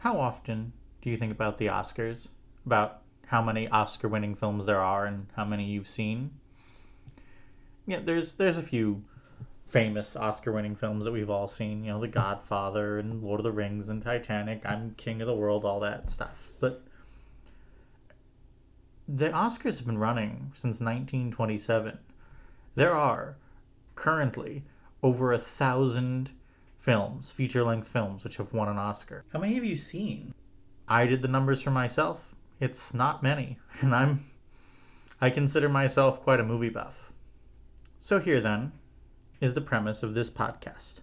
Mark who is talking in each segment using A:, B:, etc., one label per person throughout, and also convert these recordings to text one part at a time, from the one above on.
A: How often do you think about the Oscars? About how many Oscar winning films there are and how many you've seen? Yeah, there's a few famous Oscar winning films that we've all seen, The Godfather and Lord of the Rings and Titanic, I'm King of the World, all that stuff. But the Oscars have been running since 1927. There are currently over 1,000 films, feature length films, which have won an Oscar. How many have you seen? I did the numbers for myself. It's not many, and I consider myself quite a movie buff. So here then is the premise of this podcast.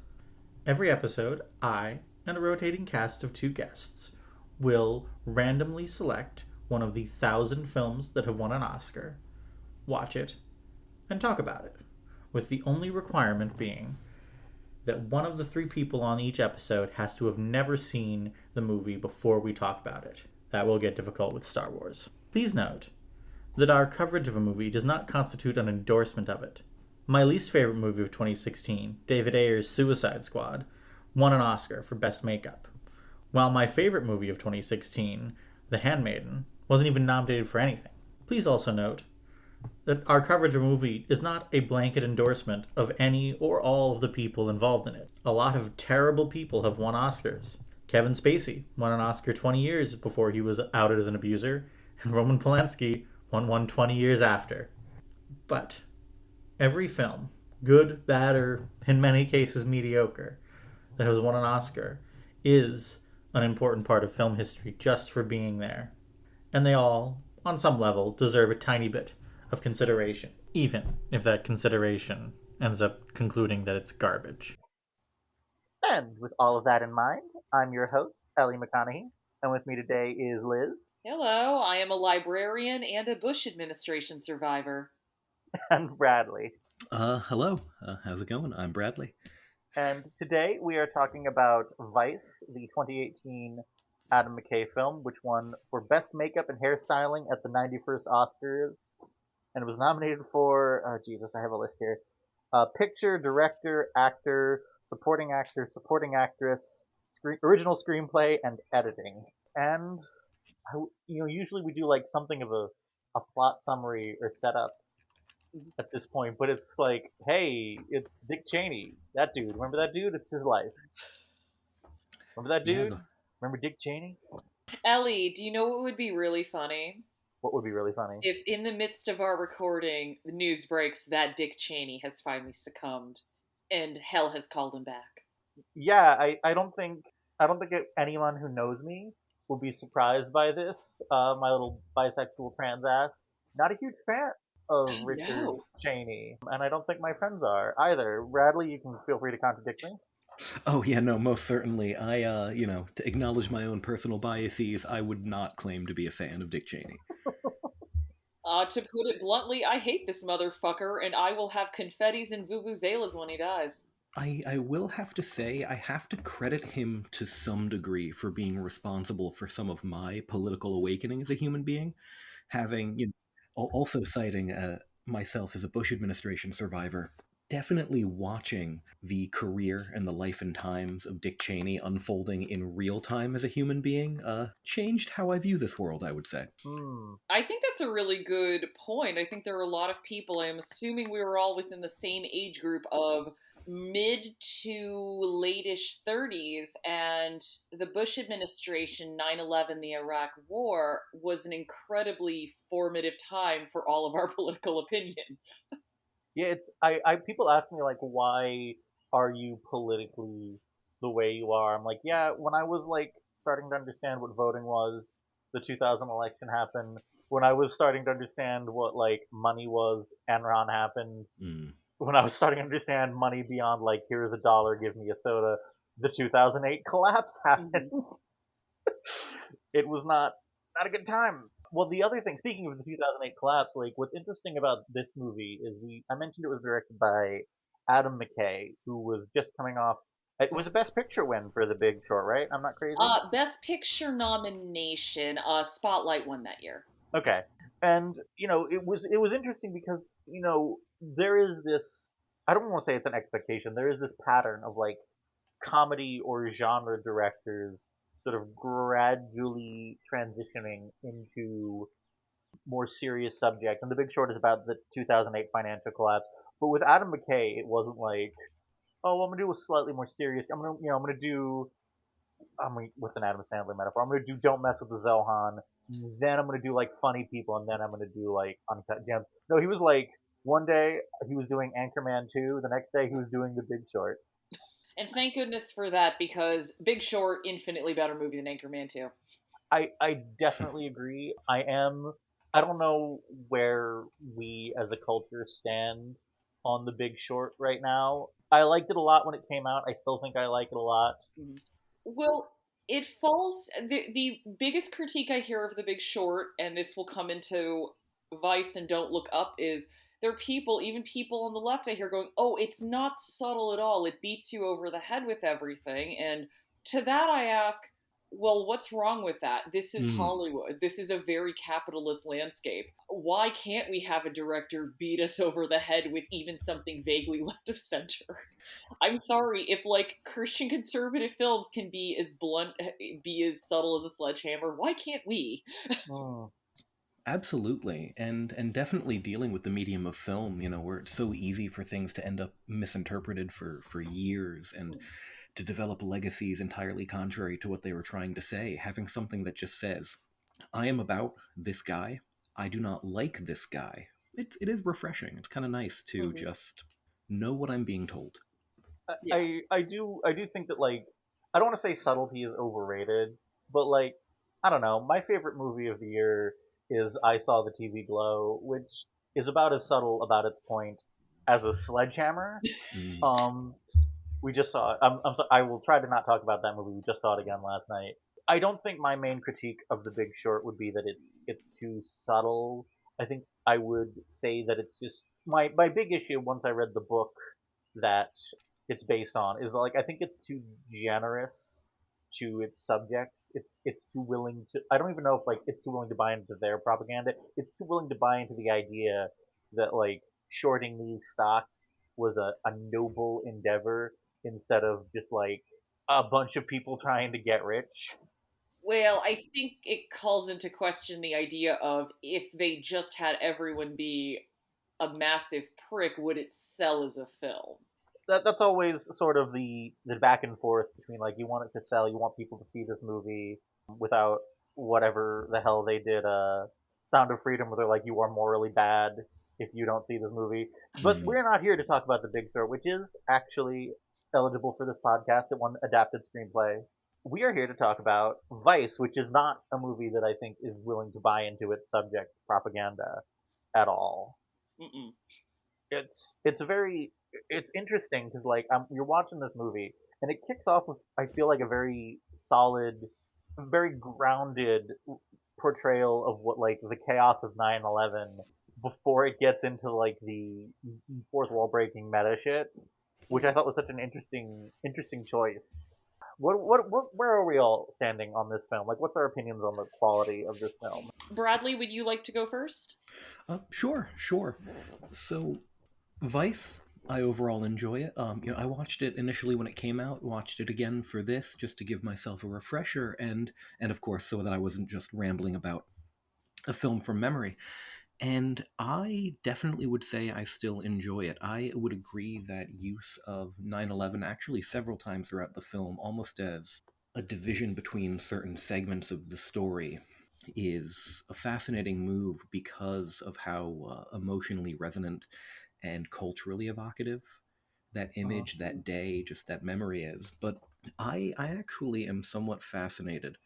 A: Every episode, I and a rotating cast of two guests will randomly select one of the 1,000 films that have won an Oscar, watch it, and talk about it, with the only requirement being that one of the three people on each episode has to have never seen the movie before we talk about it. That will get difficult with Star Wars. Please note that our coverage of a movie does not constitute an endorsement of it. My least favorite movie of 2016, David Ayer's Suicide Squad, won an Oscar for Best Makeup, while my favorite movie of 2016, The Handmaiden, wasn't even nominated for anything. Please also note that our coverage of a movie is not a blanket endorsement of any or all of the people involved in it. A lot of terrible people have won Oscars. Kevin Spacey won an Oscar 20 years before he was outed as an abuser, and Roman Polanski won one 20 years after. But every film, good, bad, or in many cases mediocre, that has won an Oscar is an important part of film history just for being there. And they all, on some level, deserve a tiny bit of consideration, even if that consideration ends up concluding that it's garbage.
B: And with all of that in mind, I'm your host, Ellie McConaughey, and with me today is Liz
C: Hello, I am a librarian and a Bush administration survivor.
B: and Bradley.
D: Hello. How's it going? I'm Bradley.
B: And today we are talking about Vice, the 2018 Adam McKay film, which won for Best Makeup and Hairstyling at the 91st Oscars, and it was nominated for, Jesus, I have a list here, picture, director, actor, supporting actress, original screenplay, and editing. And usually we do like something of a plot summary or setup at this point, but it's like, hey, it's Dick Cheney, that dude. Remember that dude? It's his life. Remember that
D: Yeah.
B: dude? Remember Dick Cheney?
C: Ellie, do you know what would be really funny?
B: What would be really funny?
C: If in the midst of our recording, the news breaks that Dick Cheney has finally succumbed and hell has called him back.
B: Yeah, I don't think anyone who knows me will be surprised by this. My little bisexual trans ass. Not a huge fan of Richard
C: No.
B: Cheney, and I don't think my friends are either. Bradley, you can feel free to contradict me.
D: Oh, yeah, no, most certainly. To acknowledge my own personal biases, I would not claim to be a fan of Dick Cheney.
C: To put it bluntly, I hate this motherfucker and I will have confettis and vuvuzelas when he dies.
D: I will have to say, I have to credit him to some degree for being responsible for some of my political awakening as a human being, having, also citing myself as a Bush administration survivor. Definitely watching the career and the life and times of Dick Cheney unfolding in real time as a human being changed how I view this world, I would say.
B: Hmm.
C: I think that's a really good point. I think there are a lot of people, I'm assuming we were all within the same age group of mid to late-ish 30s, and the Bush administration, 9/11, the Iraq War, was an incredibly formative time for all of our political opinions.
B: Yeah, I people ask me like, why are you politically the way you are? I'm like, yeah, when I was like starting to understand what voting was, the 2000 election happened. When I was starting to understand what like money was, Enron happened.
D: Mm.
B: When I was starting to understand money beyond like, here's a dollar, give me a soda, the 2008 collapse happened.
C: Mhm.
B: It was not a good time. Well, the other thing, speaking of the 2008 collapse, like what's interesting about this movie is I mentioned it was directed by Adam McKay, who was just coming off. It was a Best Picture win for The Big Short, right? I'm not crazy.
C: Best Picture nomination, Spotlight won that year.
B: Okay, and it was interesting because there is this. I don't want to say it's an expectation. There is this pattern of like comedy or genre directors sort of gradually transitioning into more serious subjects. And The Big Short is about the 2008 financial collapse. But with Adam McKay, it wasn't like, oh, I'm gonna do a slightly more serious. I'm gonna do. What's an Adam Sandler metaphor? I'm gonna do Don't Mess with the Zohan. Then I'm gonna do like funny people, and then I'm gonna do like Uncut Gems. No, he was like one day he was doing Anchorman 2, the next day he was doing The Big Short.
C: And thank goodness for that, because Big Short, infinitely better movie than Anchorman 2.
B: I definitely agree. I don't know where we as a culture stand on The Big Short right now. I liked it a lot when it came out. I still think I like it a lot.
C: Mhm. Well, it falls. The biggest critique I hear of The Big Short, and this will come into Vice and Don't Look Up, is there are people, even people on the left, I hear going, "Oh, it's not subtle at all. It beats you over the head with everything." And to that, I ask, well, what's wrong with that? This is
D: Mm.
C: Hollywood. This is a very capitalist landscape. Why can't we have a director beat us over the head with even something vaguely left of center? I'm sorry if like Christian conservative films can be as blunt, be as subtle as a sledgehammer. Why can't we?
B: Mm.
D: Absolutely, and definitely dealing with the medium of film, where it's so easy for things to end up misinterpreted for years and to develop legacies entirely contrary to what they were trying to say. Having something that just says, "I am about this guy. I do not like this guy." It is refreshing. It's kind of nice to
C: Mhm.
D: just know what I'm being told.
C: Yeah.
B: I do think that like I don't want to say subtlety is overrated, but like I don't know. My favorite movie of the year is I Saw the TV Glow, which is about as subtle about its point as a sledgehammer.
D: Mm.
B: Um, we just saw. I will try to not talk about that movie. We just saw it again last night. I don't think my main critique of The Big Short would be that it's too subtle. I think I would say that it's just my big issue once I read the book that it's based on is like I think it's too generous to its subjects. It's too willing to. I don't even know if like it's too willing to buy into their propaganda. It's too willing to buy into the idea that like shorting these stocks was a noble endeavor instead of just like a bunch of people trying to get rich.
C: Well, I think it calls into question the idea of if they just had everyone be a massive prick, would it sell as a film?
B: That's always sort of the back and forth between like you want it to sell, you want people to see this movie without whatever the hell they did. Sound of Freedom, where they're like you are morally bad if you don't see this movie. But
D: Mm.
B: we're not here to talk about The Big Short, which is actually eligible for this podcast. It won adapted screenplay. We are here to talk about Vice, which is not a movie that I think is willing to buy into its subject propaganda at all.
C: Mm-mm.
B: It's interesting because like you're watching this movie and it kicks off with I feel like a very solid, very grounded portrayal of what like the chaos of 9/11 before it gets into like the fourth wall breaking meta shit, which I thought was such an interesting choice. What where are we all standing on this film? Like, what's our opinions on the quality of this film?
C: Bradley, would you like to go first?
D: Sure, sure. So Vice, I overall enjoy it. I watched it initially when it came out, watched it again for this just to give myself a refresher, and of course so that I wasn't just rambling about a film from memory. And I definitely would say I still enjoy it. I would agree that use of 9/11 actually several times throughout the film, almost as a division between certain segments of the story, is a fascinating move because of how emotionally resonant and culturally evocative that
B: Uh,
D: image, that day, just that memory is. But I actually am somewhat fascinated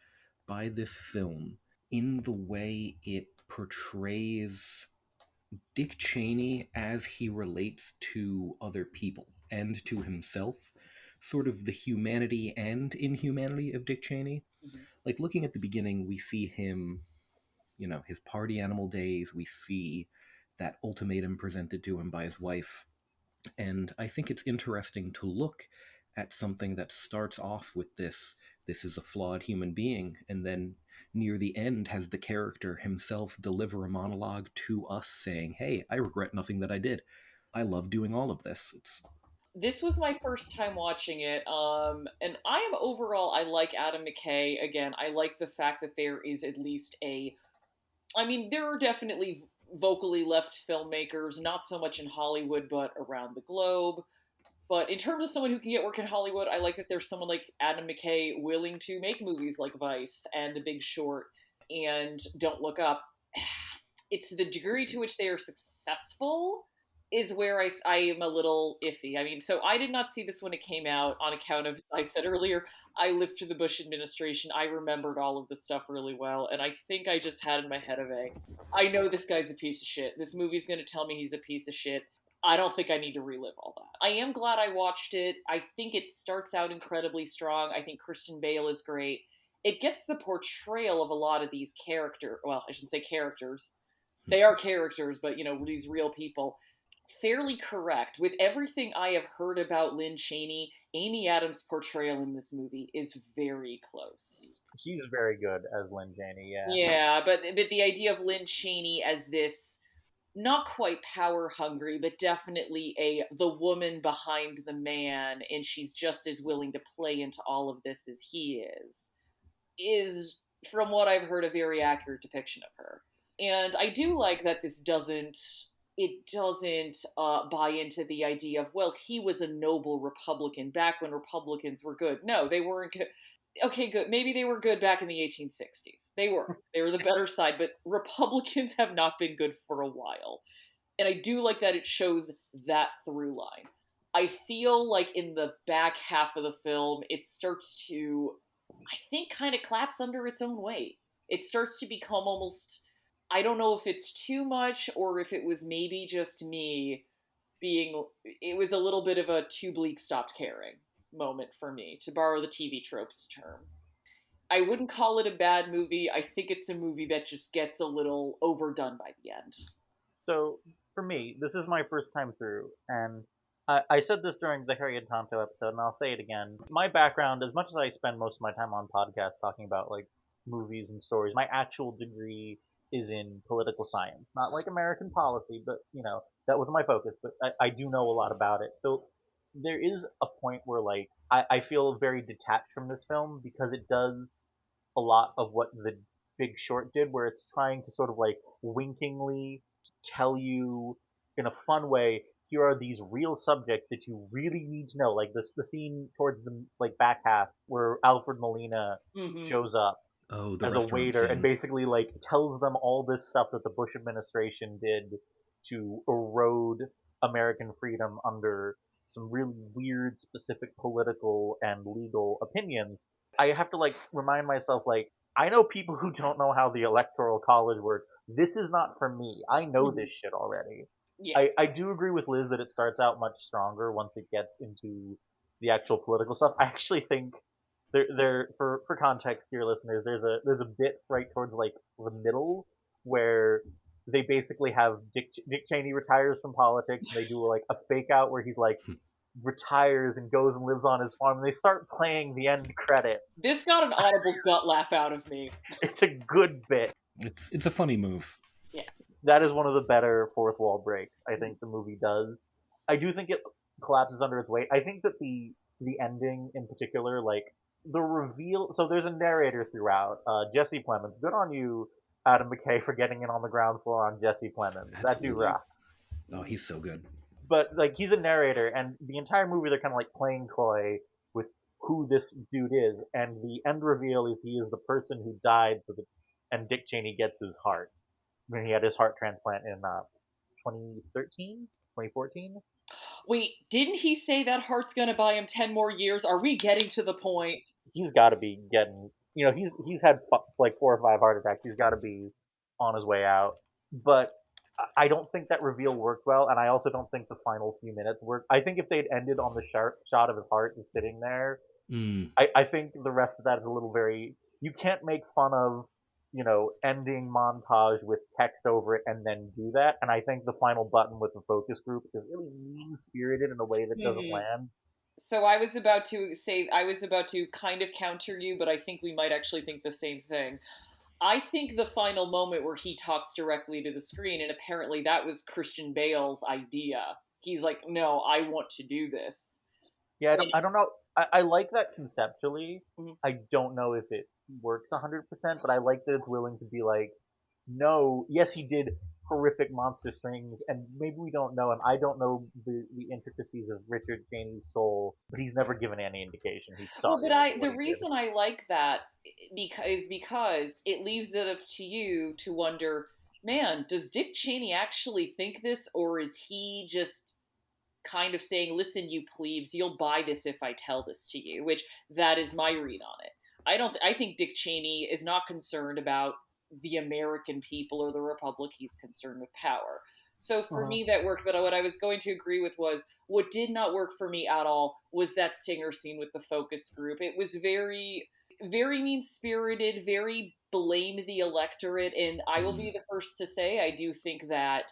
D: by this film in the way it portrays Dick Cheney as he relates to other people and to himself, sort of the humanity and inhumanity of Dick Cheney.
C: Mhm.
D: Like looking at the beginning, we see him, his party animal days, we see that ultimatum presented to him by his wife. And I think it's interesting to look at something that starts off with this is a flawed human being, and then near the end has the character himself deliver a monologue to us saying, "Hey, I regret nothing that I did. I love doing all of this."
C: This was my first time watching it, and I like Adam McKay. Again, I like the fact that there is at least I mean, there are definitely vocally left filmmakers, not so much in Hollywood, but around the globe. But in terms of someone who can get work in Hollywood, I like that there's someone like Adam McKay willing to make movies like Vice and The Big Short and Don't Look Up. It's the degree to which they are successful is where I am a little iffy. I mean, so I did not see this when it came out on account of, I said earlier, I lived through the Bush administration. I remembered all of this stuff really well. And I think I just had in my head I know this guy's a piece of shit. This movie's going to tell me he's a piece of shit. I don't think I need to relive all that. I am glad I watched it. I think it starts out incredibly strong. I think Christian Bale is great. It gets the portrayal of a lot of these I shouldn't say characters. They are characters, but, these real people, fairly correct. With everything I have heard about Lynn Chaney, Amy Adams' portrayal in this movie is very close.
B: She's very good as Lynn Chaney, yeah.
C: Yeah, but the idea of Lynn Chaney as this not quite power hungry, but definitely the woman behind the man, and she's just as willing to play into all of this as he is, from what I've heard, a very accurate depiction of her. And I do like that this doesn't buy into the idea of, well, he was a noble Republican back when Republicans were good. No, they weren't good. Okay, good. Maybe they were good back in the 1860s. They were the better side, but Republicans have not been good for a while. And I do like that it shows that through line. I feel like in the back half of the film, it starts to, I think, kind of collapse under its own weight. It starts to become almost, I don't know if it's too much or if it was maybe just me it was a little bit of a too bleak stopped caring moment for me, to borrow the TV tropes term. I wouldn't call it a bad movie. I think it's a movie that just gets a little overdone by the end.
B: So, for me, this is my first time through, and I said this during the Harry and Tonto episode, and I'll say it again. My background, as much as I spend most of my time on podcasts talking about, movies and stories, my actual degree is in political science. Not like American policy, but, that was my focus, but I do know a lot about it. So, there is a point where I feel very detached from this film because it does a lot of what The Big Short did, where it's trying to sort of winkingly tell you in a fun way, here are these real subjects that you really need to know. Like the scene towards the back half where Alfred Molina shows up as a waiter and basically tells them all this stuff that the Bush administration did to erode American freedom under some really weird, specific political and legal opinions. I have to remind myself I know people who don't know how the Electoral College works. This is not for me. I know this shit already. Yeah. I do agree with Liz that it starts out much stronger once it gets into the actual political stuff. I actually think there for context, dear listeners, there's a bit right towards the middle where they basically have Dick Cheney retires from politics, and they do a fake out where he's retires and goes and lives on his farm, and they start playing the end credits.
C: This got an audible gut laugh out of me.
B: It's a good bit.
D: It's a funny move.
C: Yeah.
B: That is one of the better fourth wall breaks I think the movie does. I do think it collapses under its weight. I think that the ending in particular, the reveal, so there's a narrator throughout, Jesse Plemons. Good on you, Adam McKay, for getting in on the ground floor on Jesse Plemons. Absolutely. That dude rocks.
D: Oh, he's so good.
B: But he's a narrator, and the entire movie they're kind of playing coy with who this dude is, and the end reveal is he is the person who died and Dick Cheney gets his heart when he had his heart transplant in 2013, 2014.
C: Wait, didn't he say that heart's gonna buy him 10 more years? Are we getting to the point?
B: He's got to be getting, he's had 4 or 5 heart attacks. He's got to be on his way out. But I don't think that reveal worked well, and I also don't think the final few minutes worked. I think if they'd ended on the shot of his heart just sitting there, I think the rest of that is a little very... You can't make fun of, ending montage with text over it and then do that, and I think the final button with the focus group is really mean-spirited in a way that doesn't land.
C: So I was about to kind of counter you, but I think we might actually think the same thing. I think the final moment where he talks directly to the screen, and apparently that was Christian Bale's idea. he's like, no, I want to do this.
B: Yeah,
C: And,
B: I don't know. I like that conceptually.
C: Mhm.
B: I don't know if it works 100%, but I like that it's willing to be like, no, yes, he did horrific monster things, and maybe we don't know him. I don't know the intricacies of Richard Cheney's soul, but he's never given any indication he's
C: well,
B: sorry
C: but
B: for what
C: the
B: he did.
C: reason I like that because it leaves it up to you to wonder, man, does Dick Cheney actually think this, or is he just kind of saying, listen, you plebes, you'll buy this if I tell this to you, which that is my read on it. I think Dick Cheney is not concerned about the American people or the Republic. He's concerned with power. So for
B: Uh-huh.
C: me, that worked. But what I was going to agree with was what did not work for me at all was that singer scene with the focus group. It was very, very mean spirited, very blame the electorate. And I will be the first to say, I do think that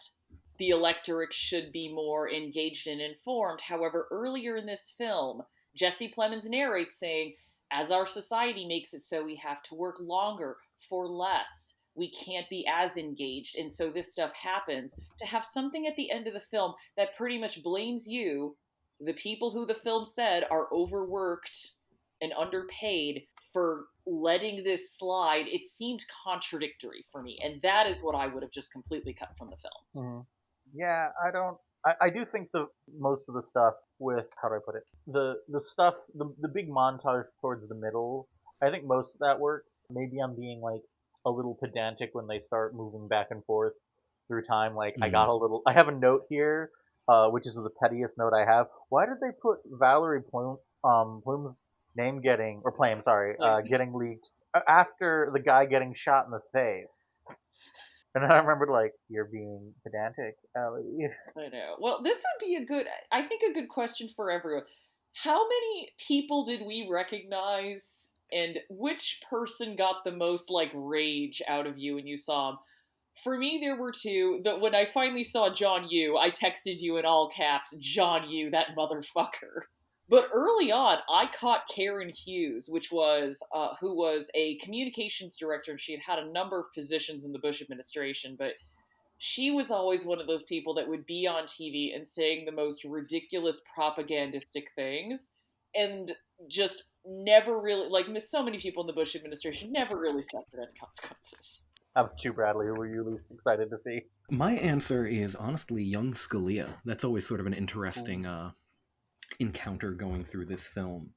C: the electorate should be more engaged and informed. However, earlier in this film, Jesse Plemons narrates saying, as our society makes it so we have to work longer for less, we can't be as engaged. And so this stuff happens. To have something at the end of the film that pretty much blames you, the people who the film said are overworked and underpaid, for letting this slide, it seemed contradictory for me. And that is what I would have just completely cut from the film.
B: Mhm. Yeah, I don't. I do think the most of the stuff with, how do I put it, the stuff, the big montage towards the middle, I think most of that works. Maybe I'm being like a little pedantic when they start moving back and forth through time. Like I have a note here, which is the pettiest note I have. Why did they put Valerie Plume's name getting, or Plame, sorry, getting leaked after the guy getting shot in the face? And I remembered, like, you're being pedantic, Ellie.
C: I know. Well, this would be I think, a good question for everyone. How many people did we recognize, and which person got the most, like, rage out of you when you saw him? For me, there were two. When I finally saw John Yu, I texted you in all caps, John Yu, that motherfucker. But early on, I caught Karen Hughes, who was a communications director, and she had had a number of positions in the Bush administration, but she was always one of those people that would be on TV and saying the most ridiculous propagandistic things, and just never really, like so many people in the Bush administration, never really suffered any consequences.
B: How about you, Bradley? Who were you least excited to see?
D: My answer is honestly young Scalia. That's always sort of an interesting encounter going through this film.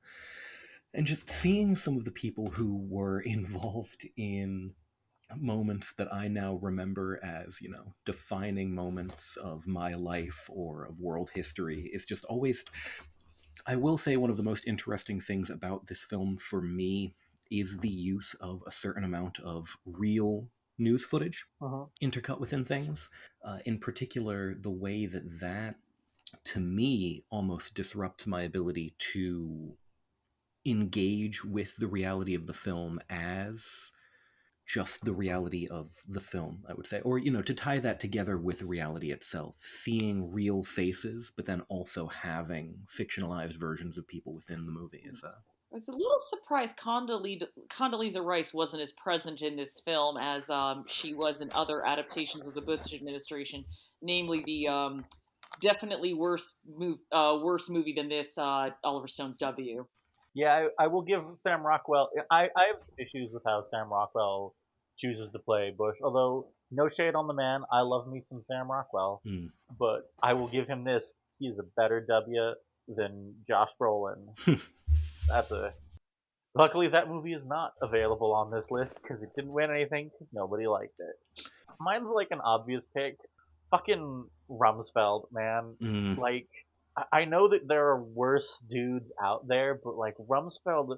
D: And just seeing some of the people who were involved in moments that I now remember as, defining moments of my life or of world history is just always, I will say, one of the most interesting things about this film for me is the use of a certain amount of real news footage intercut within things. In particular, the way that to me almost disrupts my ability to engage with the reality of the film as just the reality of the film, I would say. Or, to tie that together with reality itself, seeing real faces, but then also having fictionalized versions of people within the movie is
C: I was a little surprised Condoleezza Rice wasn't as present in this film as she was in other adaptations of the Bush administration, namely the definitely worse movie than this, Oliver Stone's W.
B: Yeah, I will give Sam Rockwell. I have some issues with how Sam Rockwell chooses to play Bush. Although, no shade on the man, I love me some Sam Rockwell. But I will give him this. He is a better W than Josh Brolin. That's a. Luckily, that movie is not available on this list because it didn't win anything because nobody liked it. Mine's like an obvious pick. Fucking Rumsfeld, man. Like, I know that there are worse dudes out there, but like Rumsfeld,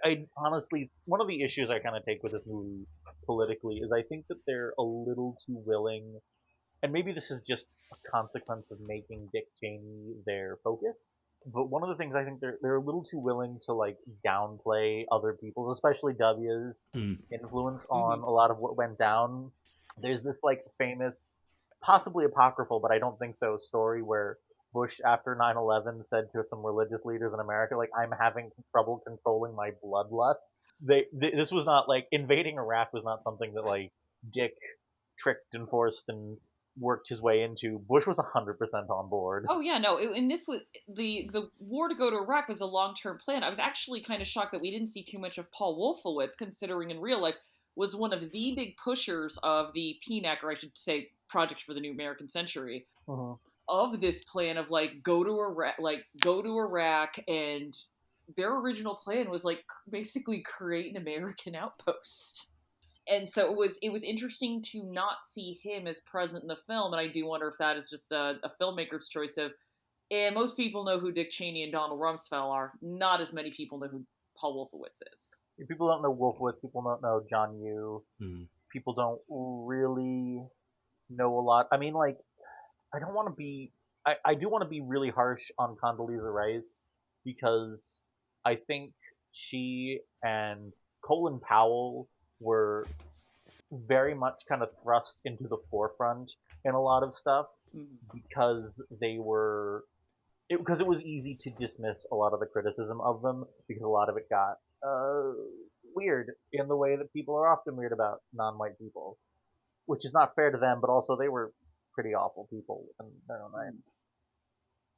B: I honestly, one of the issues I kind of take with this movie politically is I think that they're a little too willing, and maybe this is just a consequence of making Dick Cheney their focus. But one of the things I think they're a little too willing to like downplay other people's, especially W's influence on a lot of what went down. There's this like famous, possibly apocryphal, but I don't think so, story where Bush after 9/11 said to some religious leaders in America, like, I'm having trouble controlling my bloodlust. This was not like invading Iraq was not something that like Dick tricked and forced and worked his way into, Bush was 100% on board.
C: Oh yeah, no, and this was the war to go to Iraq was a long term plan. I was actually kind of shocked that we didn't see too much of Paul Wolfowitz, considering in real life was one of the big pushers of the PNAC, or I should say, Project for the New American Century,
B: Mm-hmm.
C: of this plan of like go to Iraq, and their original plan was like basically create an American outpost. And so it was interesting to not see him as present in the film, and I do wonder if that is just a filmmaker's choice of, most people know who Dick Cheney and Donald Rumsfeld are. Not as many people know who Paul Wolfowitz is.
B: People don't know Wolfowitz. People don't know John Yoo.
D: Mm.
B: People don't really know a lot. I mean, like, I don't want to be. I do want to be really harsh on Condoleezza Rice because I think she and Colin Powell were very much kind of thrust into the forefront in a lot of stuff because they were because it was easy to dismiss a lot of the criticism of them because a lot of it got weird in the way that people are often weird about non-white people, which is not fair to them, but also they were pretty awful people in their own right.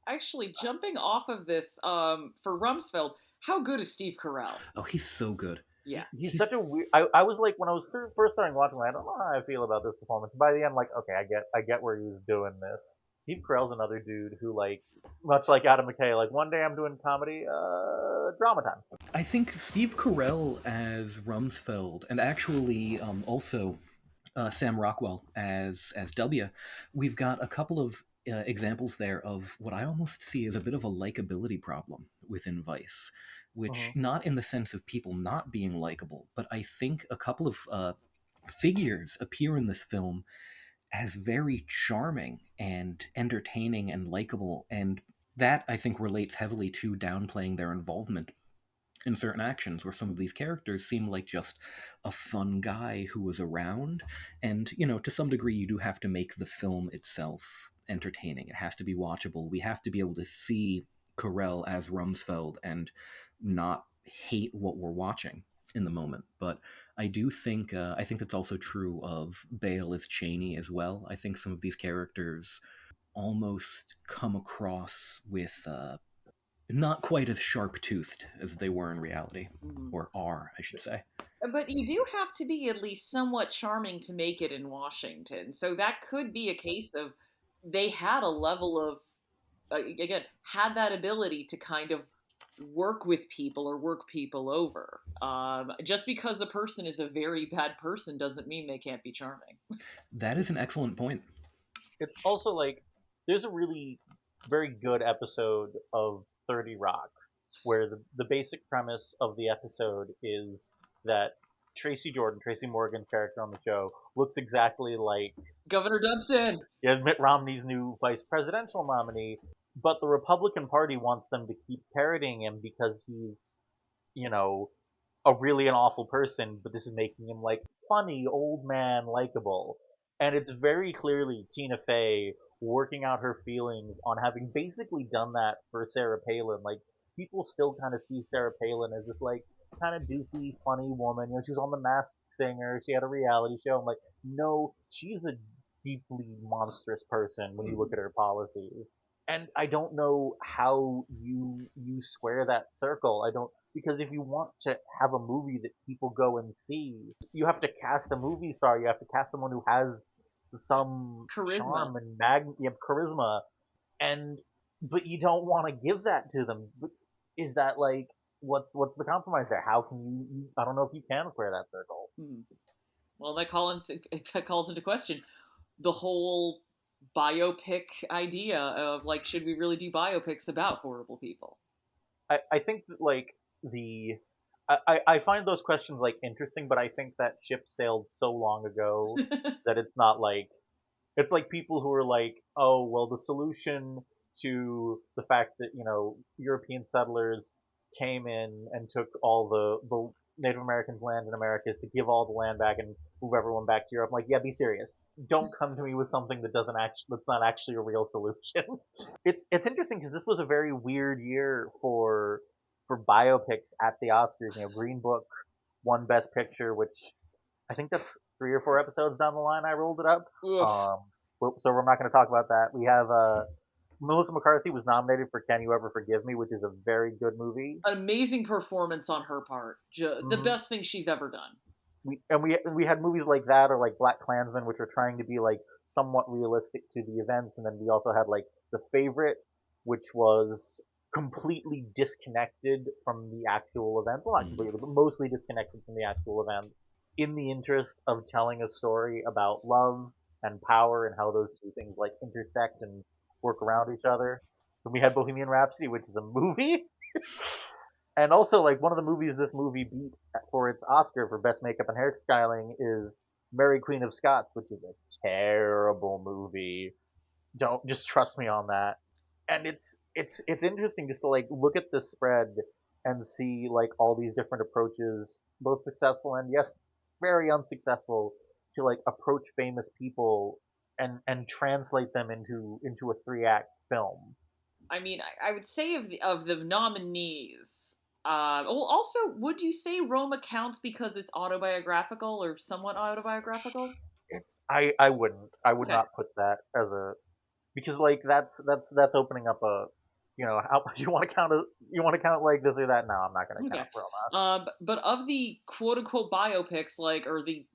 C: Actually, jumping off of this, for Rumsfeld, how good is Steve Carell?
D: Oh, he's so good.
C: Yeah.
B: He's such a weird. I was like, when I was first starting watching, I don't know how I feel about this performance. By the end, I'm like, okay, I get where he was doing this. Steve Carell's another dude who, like, much like Adam McKay, like, one day I'm doing comedy, drama time.
D: I think Steve Carell as Rumsfeld, and actually also Sam Rockwell as W. We've got a couple of examples there of what I almost see as a bit of a likability problem within Vice, which not in the sense of people not being likable, but I think a couple of figures appear in this film as very charming and entertaining and likable, and that I think relates heavily to downplaying their involvement in certain actions, where some of these characters seem like just a fun guy who was around. And, you know, to some degree, you do have to make the film itself entertaining. It has to be watchable. We have to be able to see Carell as Rumsfeld and not hate what we're watching in the moment. But I do think I think that's also true of Bale as Cheney as well. I think some of these characters almost come across with not quite as sharp-toothed as they were in reality, or are, I should say.
C: But you do have to be at least somewhat charming to make it in Washington. So that could be a case of they had a level of, again, had that ability to kind of work with people or work people over. Just because a person is a very bad person doesn't mean they can't be charming.
D: That is an excellent point.
B: It's also like, there's a really very good episode of 30 Rock where the basic premise of the episode is that Tracy Morgan's character on the show, looks exactly like
C: Governor Dunstan.
B: Mitt Romney's new vice presidential nominee, but the Republican Party wants them to keep parroting him because he's, you know, an awful person, but this is making him like funny, old man, likable. And it's very clearly Tina Fey working out her feelings on having basically done that for Sarah Palin. Like, people still kind of see Sarah Palin as this like kind of doofy, funny woman. You know, she was on The Masked Singer. She had a reality show. I'm like, no, she's a deeply monstrous person when you look at her policies. And I don't know how you square that circle. I don't, because if you want to have a movie that people go and see, you have to cast a movie star. You have to cast someone who has some
C: Charisma.
B: charm and charisma, and but you don't want to give that to them. Is that like what's the compromise there? How can you? I don't know if you can square that circle.
C: Well, that calls into question the whole biopic idea of like, should we really do biopics about horrible people?
B: I think that like I find those questions like interesting, but I think that ship sailed so long ago that it's not like, it's like people who are like, oh well, the solution to the fact that, you know, European settlers came in and took all the Native Americans' land in America is to give all the land back and move everyone back to Europe. I'm like, yeah, be serious. Don't come to me with something that's not actually a real solution. It's interesting because this was a very weird year for biopics at the Oscars. You know, Green Book won Best Picture, which I think that's 3 or 4 episodes down the line I rolled it up. So we're not going to talk about that. We have Melissa McCarthy was nominated for Can You Ever Forgive Me, which is a very good movie.
C: An amazing performance on her part. The
B: Mm-hmm.
C: best thing she's ever done.
B: We had movies like that, or like Black Klansman, which are trying to be like somewhat realistic to the events, and then we also had like The Favorite, which was completely disconnected from the actual events. Well, not completely, but mostly disconnected from the actual events, in the interest of telling a story about love and power and how those two things like intersect and work around each other. And we had Bohemian Rhapsody, which is a movie. And also, like, one of the movies this movie beat for its Oscar for Best Makeup and Hairstyling is Mary Queen of Scots, which is a terrible movie. Don't just trust me on that. And it's interesting just to like look at this spread and see like all these different approaches, both successful and yes, very unsuccessful, to like approach famous people and translate them into a 3 act film.
C: I mean, I would say of the nominees. Well, also, would you say Roma counts because it's autobiographical or somewhat autobiographical?
B: I would
C: Okay,
B: not put that as a, because like that's opening up a, how you want to count like this or that. No, I'm not going to
C: okay.
B: count Roma.
C: But of the quote unquote biopics, like, or the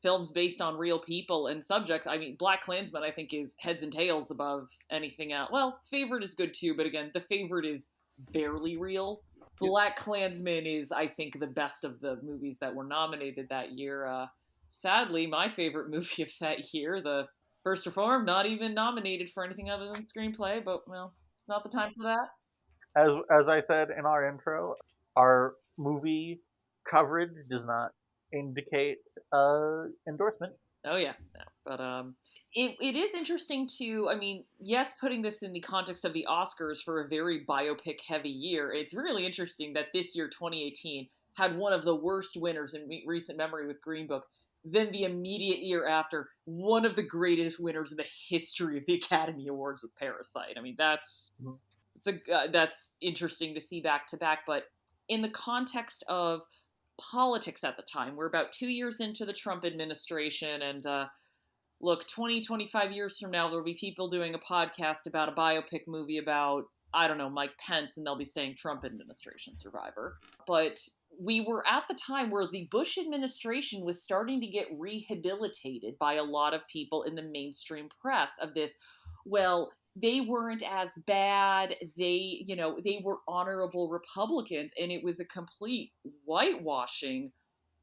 C: films based on real people and subjects, I mean, Black Klansman, I think, is heads and tails above anything else. Well, Favorite is good too, but again, The Favorite is barely real. Black Klansman is, I think, the best of the movies that were nominated that year. Sadly, my favorite movie of that year, The First Reform, not even nominated for anything other than screenplay, but, well, it's not the time for that.
B: As I said in our intro, our movie coverage does not indicate endorsement.
C: Oh yeah, no. But it is interesting to. I mean, yes, putting this in the context of the Oscars for a very biopic heavy year, it's really interesting that this year, 2018, had one of the worst winners in recent memory with Green Book. Then the immediate year after, one of the greatest winners in the history of the Academy Awards with Parasite. I mean,
B: Mhm.
C: that's interesting to see back to back. But in the context of politics at the time, we're about 2 years into the Trump administration, and look, 20, 25 years from now, there'll be people doing a podcast about a biopic movie about, I don't know, Mike Pence, and they'll be saying Trump administration survivor. But we were at the time where the Bush administration was starting to get rehabilitated by a lot of people in the mainstream press of this. Well, they weren't as bad. They were honorable Republicans, and it was a complete whitewashing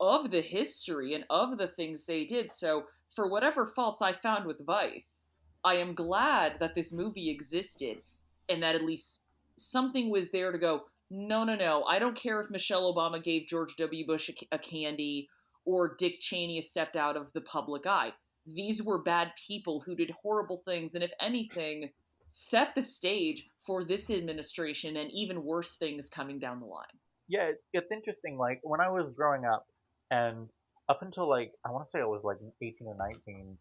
C: of the history and of the things they did. So, for whatever faults I found with Vice, I am glad that this movie existed and that at least something was there to go, no, no, no. I don't care if Michelle Obama gave George W. Bush a candy or Dick Cheney stepped out of the public eye. These were bad people who did horrible things, and if anything, set the stage for this administration and even worse things coming down the line.
B: Yeah, it's interesting. Like when I was growing up, and up until like I want to say I was like 18 or 19,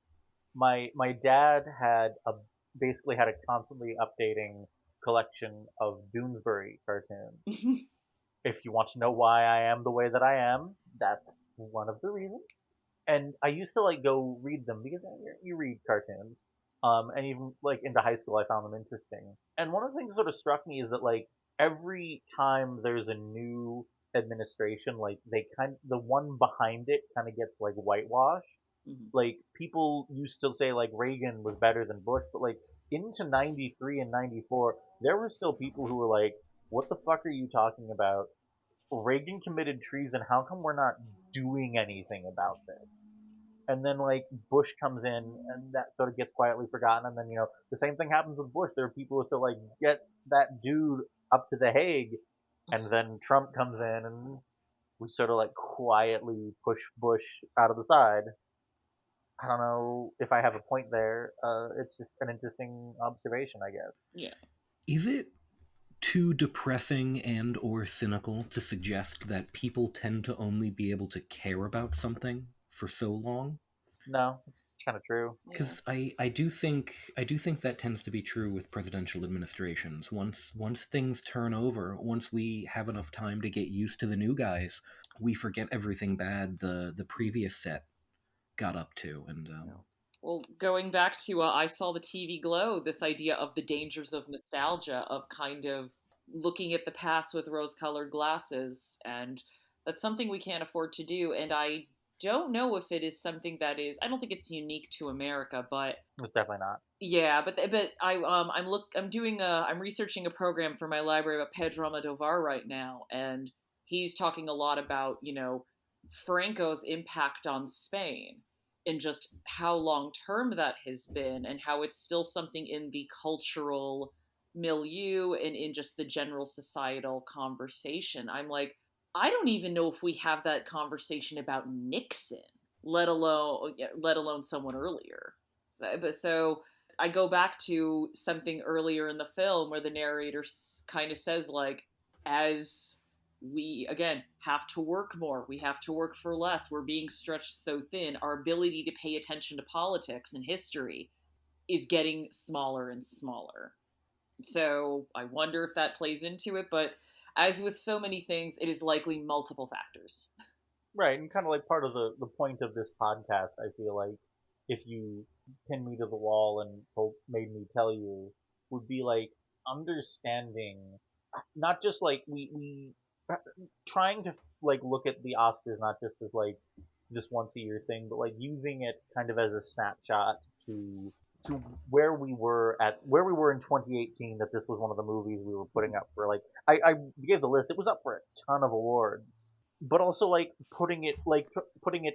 B: my dad had a basically had a constantly updating collection of Doonesbury cartoons. If you want to know why I am the way that I am, that's one of the reasons. And I used to like go read them because you read cartoons. And even like into high school, I found them interesting. And one of the things that sort of struck me is that like every time there's a new administration, like the one behind it kind of gets like whitewashed.
C: Mhm.
B: Like people used to say like Reagan was better than Bush, but like into 93 and 94, there were still people who were like, what the fuck are you talking about? Reagan committed treason. How come we're not doing anything about this? And then like Bush comes in, and that sort of gets quietly forgotten. And then the same thing happens with Bush. There are people who still like get that dude up to the Hague, and then Trump comes in, and we sort of like quietly push Bush out of the side. I don't know if I have a point there. It's just an interesting observation, I guess.
C: Yeah.
D: Is it too depressing and or cynical to suggest that people tend to only be able to care about something for so long?
B: No, it's kind of true.
C: Yeah.
D: Because I do think that tends to be true with presidential administrations. Once things turn over, once we have enough time to get used to the new guys, we forget everything bad the previous set got up to, and
C: No. Well, going back to I saw the TV Glow, this idea of the dangers of nostalgia, of kind of looking at the past with rose-colored glasses, and that's something we can't afford to do. And I don't know if it is something that is. I don't think it's unique to America, but
B: It's definitely not.
C: yeah, but I'm researching a program for my library about Pedro Almodovar right now, and he's talking a lot about Franco's impact on Spain and just how long term that has been, and how it's still something in the cultural milieu and in just the general societal conversation. I'm like, I don't even know if we have that conversation about Nixon, let alone someone earlier. So I go back to something earlier in the film where the narrator kind of says, like, as we, again, have to work more, we have to work for less, we're being stretched so thin, our ability to pay attention to politics and history is getting smaller and smaller. So I wonder if that plays into it, but as with so many things, it is likely multiple factors.
B: Right, and kind of like part of the point of this podcast, I feel like, if you pin me to the wall and made me tell you, would be like understanding, not just like we trying to like look at the Oscars not just as like this once a year thing, but like using it kind of as a snapshot to to where we were in 2018, that this was one of the movies we were putting up for, like, I gave the list, it was up for a ton of awards, but also like putting it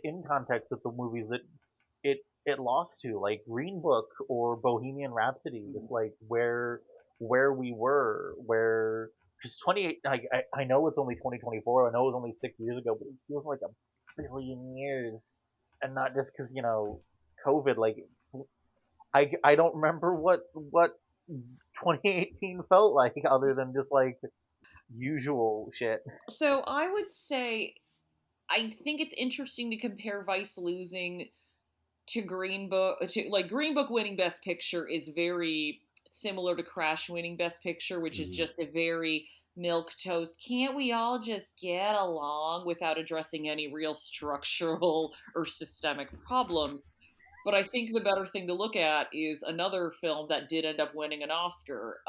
B: in context with the movies that it lost to, like Green Book or Bohemian Rhapsody, just like where we were, where, because 28, I know it's only 2024, I know it was only 6 years ago, but it feels like a billion years, and not just because COVID. Like, I don't remember what 2018 felt like, other than just like usual shit.
C: So I would say I think it's interesting to compare Vice losing to Green Book. Like, Green Book winning Best Picture is very similar to Crash winning Best Picture, which is
D: Mhm.
C: just a very milk toast. Can't we all just get along without addressing any real structural or systemic problems? But I think the better thing to look at is another film that did end up winning an Oscar,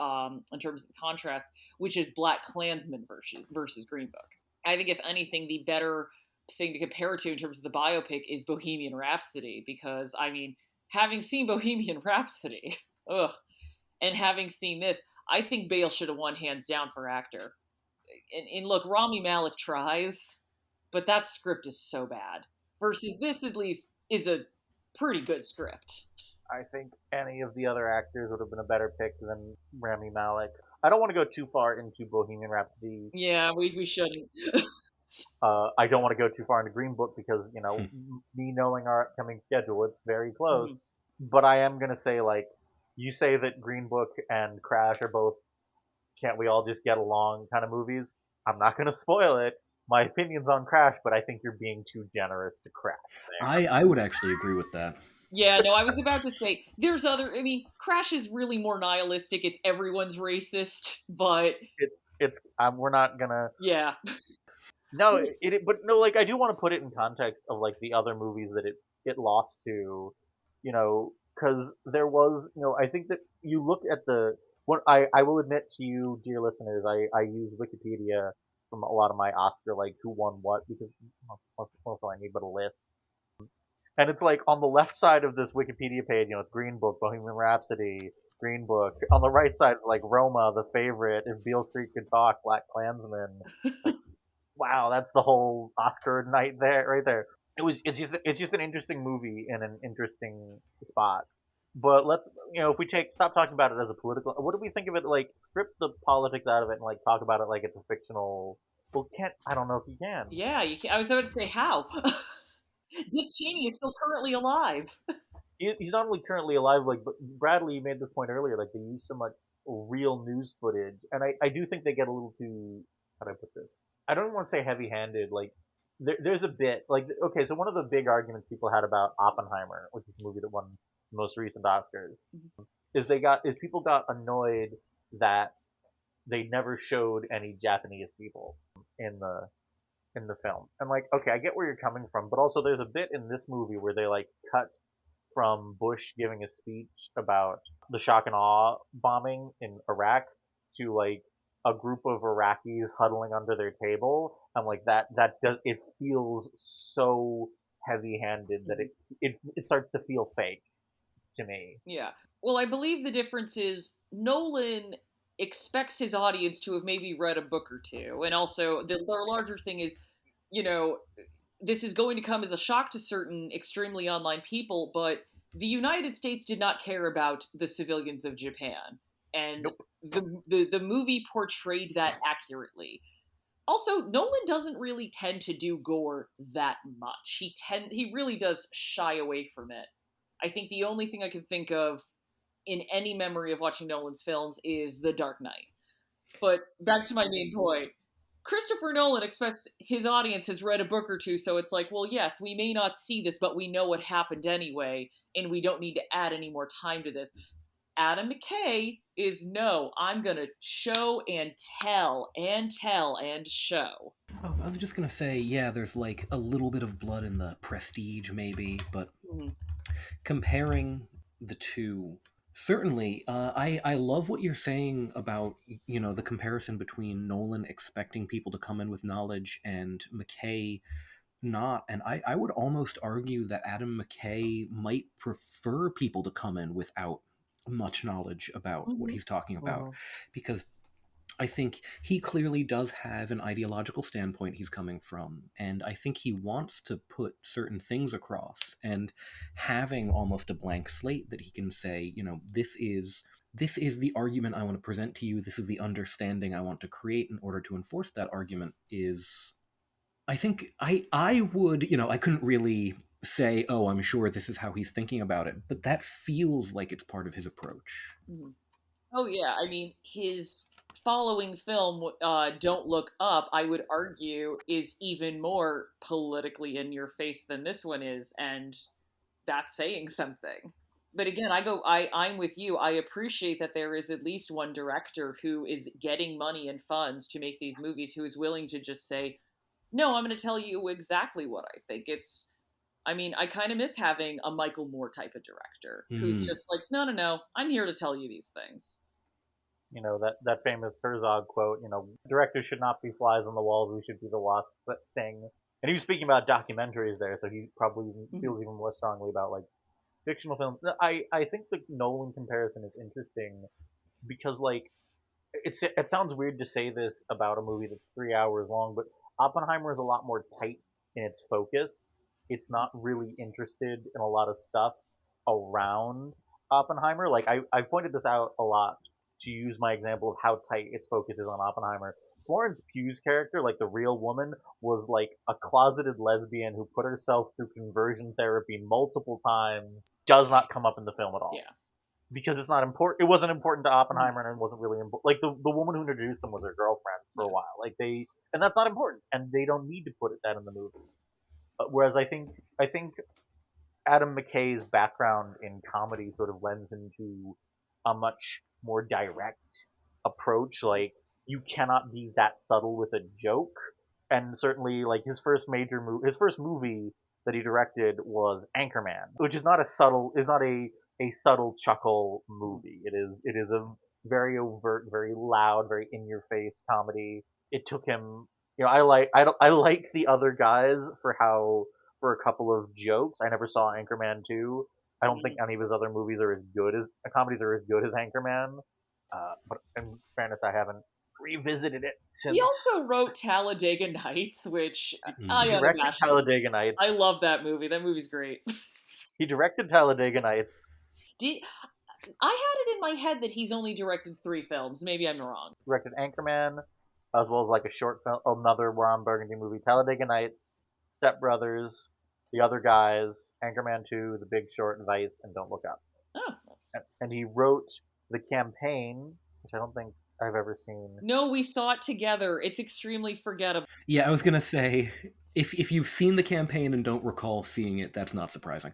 C: in terms of the contrast, which is Black Klansman versus Green Book. I think, if anything, the better thing to compare it to in terms of the biopic is Bohemian Rhapsody, because, I mean, having seen Bohemian Rhapsody, ugh, and having seen this, I think Bale should have won hands down for actor. And look, Rami Malek tries, but that script is so bad. Versus this, at least, is a pretty good script.
B: I think any of the other actors would have been a better pick than Rami Malek. I don't want to go too far into Bohemian Rhapsody.
C: Yeah, we shouldn't.
B: I don't want to go too far into Green Book because, me knowing our upcoming schedule, it's very close. But I am gonna say, like, you say that Green Book and Crash are both can't we all just get along kind of movies. I'm not gonna spoil it. My opinion's on Crash, but I think you're being too generous to Crash there.
D: I would actually agree with that.
C: Yeah, no, I was about to say there's other. I mean, Crash is really more nihilistic. It's everyone's racist, but
B: It's we're not gonna.
C: yeah,
B: No, but no, like, I do want to put it in context of like the other movies that it lost to, because there was, I think that you look at the what I will admit to you, dear listeners, I use Wikipedia from a lot of my Oscar, like, who won what, because most I need but a list, and it's like on the left side of this Wikipedia page, it's Green Book, Bohemian Rhapsody, Green Book. On the right side, like Roma, The Favorite, If Beale Street Could Talk, Black Klansman. Like, wow, that's the whole Oscar night there, right there. It's just an interesting movie in an interesting spot. But let's, if we stop talking about it as a political, what do we think of it? Like, strip the politics out of it and like talk about it like it's a fictional. Well, can't I don't know if you can.
C: yeah. You can, I was about to say how. Dick Cheney is still currently alive.
B: He's not only currently alive, like, but Bradley made this point earlier, like, they use so much real news footage, and I do think they get a little too, how do I put this? I don't want to say heavy-handed, like, there's a bit, like, okay, so one of the big arguments people had about Oppenheimer, which is the movie that won the most recent Oscars, is people got annoyed that they never showed any Japanese people in the film. And, like, okay, I get where you're coming from, but also there's a bit in this movie where they, like, cut from Bush giving a speech about the shock and awe bombing in Iraq to like a group of Iraqis huddling under their table. I'm like that does it feels so heavy-handed that it starts to feel fake to me.
C: Yeah. Well, I believe the difference is Nolan expects his audience to have maybe read a book or two. And also, the larger thing is, you know, this is going to come as a shock to certain extremely online people, but the United States did not care about the civilians of Japan. And
B: Nope.
C: the movie portrayed that accurately. Also, Nolan doesn't really tend to do gore that much. He really does shy away from it. I think the only thing I can think of in any memory of watching Nolan's films is The Dark Knight. But back to my main point. Christopher Nolan expects his audience has read a book or two, so it's like, well, yes, we may not see this, but we know what happened anyway, and we don't need to add any more time to this. Adam McKay is no, I'm gonna show and tell and tell and show.
D: Oh, I was just gonna say, yeah, there's like a little bit of blood in the Prestige, maybe, but comparing the two, certainly, I love what you're saying about the comparison between Nolan expecting people to come in with knowledge and McKay not. And I would almost argue that Adam McKay might prefer people to come in without much knowledge about what he's talking about, because I think he clearly does have an ideological standpoint he's coming from, and I think he wants to put certain things across, and having almost a blank slate that he can say, this is the argument I want to present to you, this is the understanding I want to create in order to enforce that argument is, I think I would, I couldn't really say, oh, I'm sure this is how he's thinking about it, but that feels like it's part of his approach.
C: Oh yeah, I mean, his following film, Don't Look Up, I would argue is even more politically in your face than this one is, and that's saying something. But again, I'm with you. I appreciate that there is at least one director who is getting money and funds to make these movies, who is willing to just say, no, I'm going to tell you exactly what I think. I mean, I kind of miss having a Michael Moore type of director who's just like, no, no, no, I'm here to tell you these things.
B: That famous Herzog quote, directors should not be flies on the walls, we should be the wasp thing. And he was speaking about documentaries there, so he probably feels even more strongly about like fictional films. I think the Nolan comparison is interesting because like it sounds weird to say this about a movie that's 3 hours long, but Oppenheimer is a lot more tight in its focus. It's not really interested in a lot of stuff around Oppenheimer. Like I pointed this out a lot to use my example of how tight its focus is on Oppenheimer. Florence Pugh's character, like the real woman, was like a closeted lesbian who put herself through conversion therapy multiple times. Does not come up in the film at all.
C: Yeah.
B: Because it's not important. It wasn't important to Oppenheimer, and it wasn't really important. Like the woman who introduced him was her girlfriend for a while. Like and that's not important, and they don't need to put that in the movie. Whereas I think Adam McKay's background in comedy sort of lends into a much more direct approach. Like you cannot be that subtle with a joke, and certainly like his first movie that he directed was Anchorman, which is not a subtle chuckle movie. It is a very overt, very loud, very in your face comedy. It took him, I like the other guys for a couple of jokes. I never saw Anchorman 2. I don't think any of his other movies are as good as comedies are as good as Anchorman. But in fairness, I haven't revisited it since.
C: He also wrote Talladega Nights, which I
B: directed
C: unabashedly,
B: Talladega Nights.
C: I love that movie. That movie's great.
B: He directed Talladega Nights.
C: I had it in my head that he's only directed 3 films. Maybe I'm wrong.
B: Directed Anchorman, as well as like a short film, another Ron Burgundy movie, Talladega Nights, Step Brothers, The Other Guys, Anchorman 2, The Big Short, Vice, and Don't Look Up.
C: Oh.
B: And he wrote The Campaign, which I don't think I've ever seen.
C: No, we saw it together. It's extremely forgettable.
D: Yeah, I was gonna say, if you've seen The Campaign and don't recall seeing it, that's not surprising.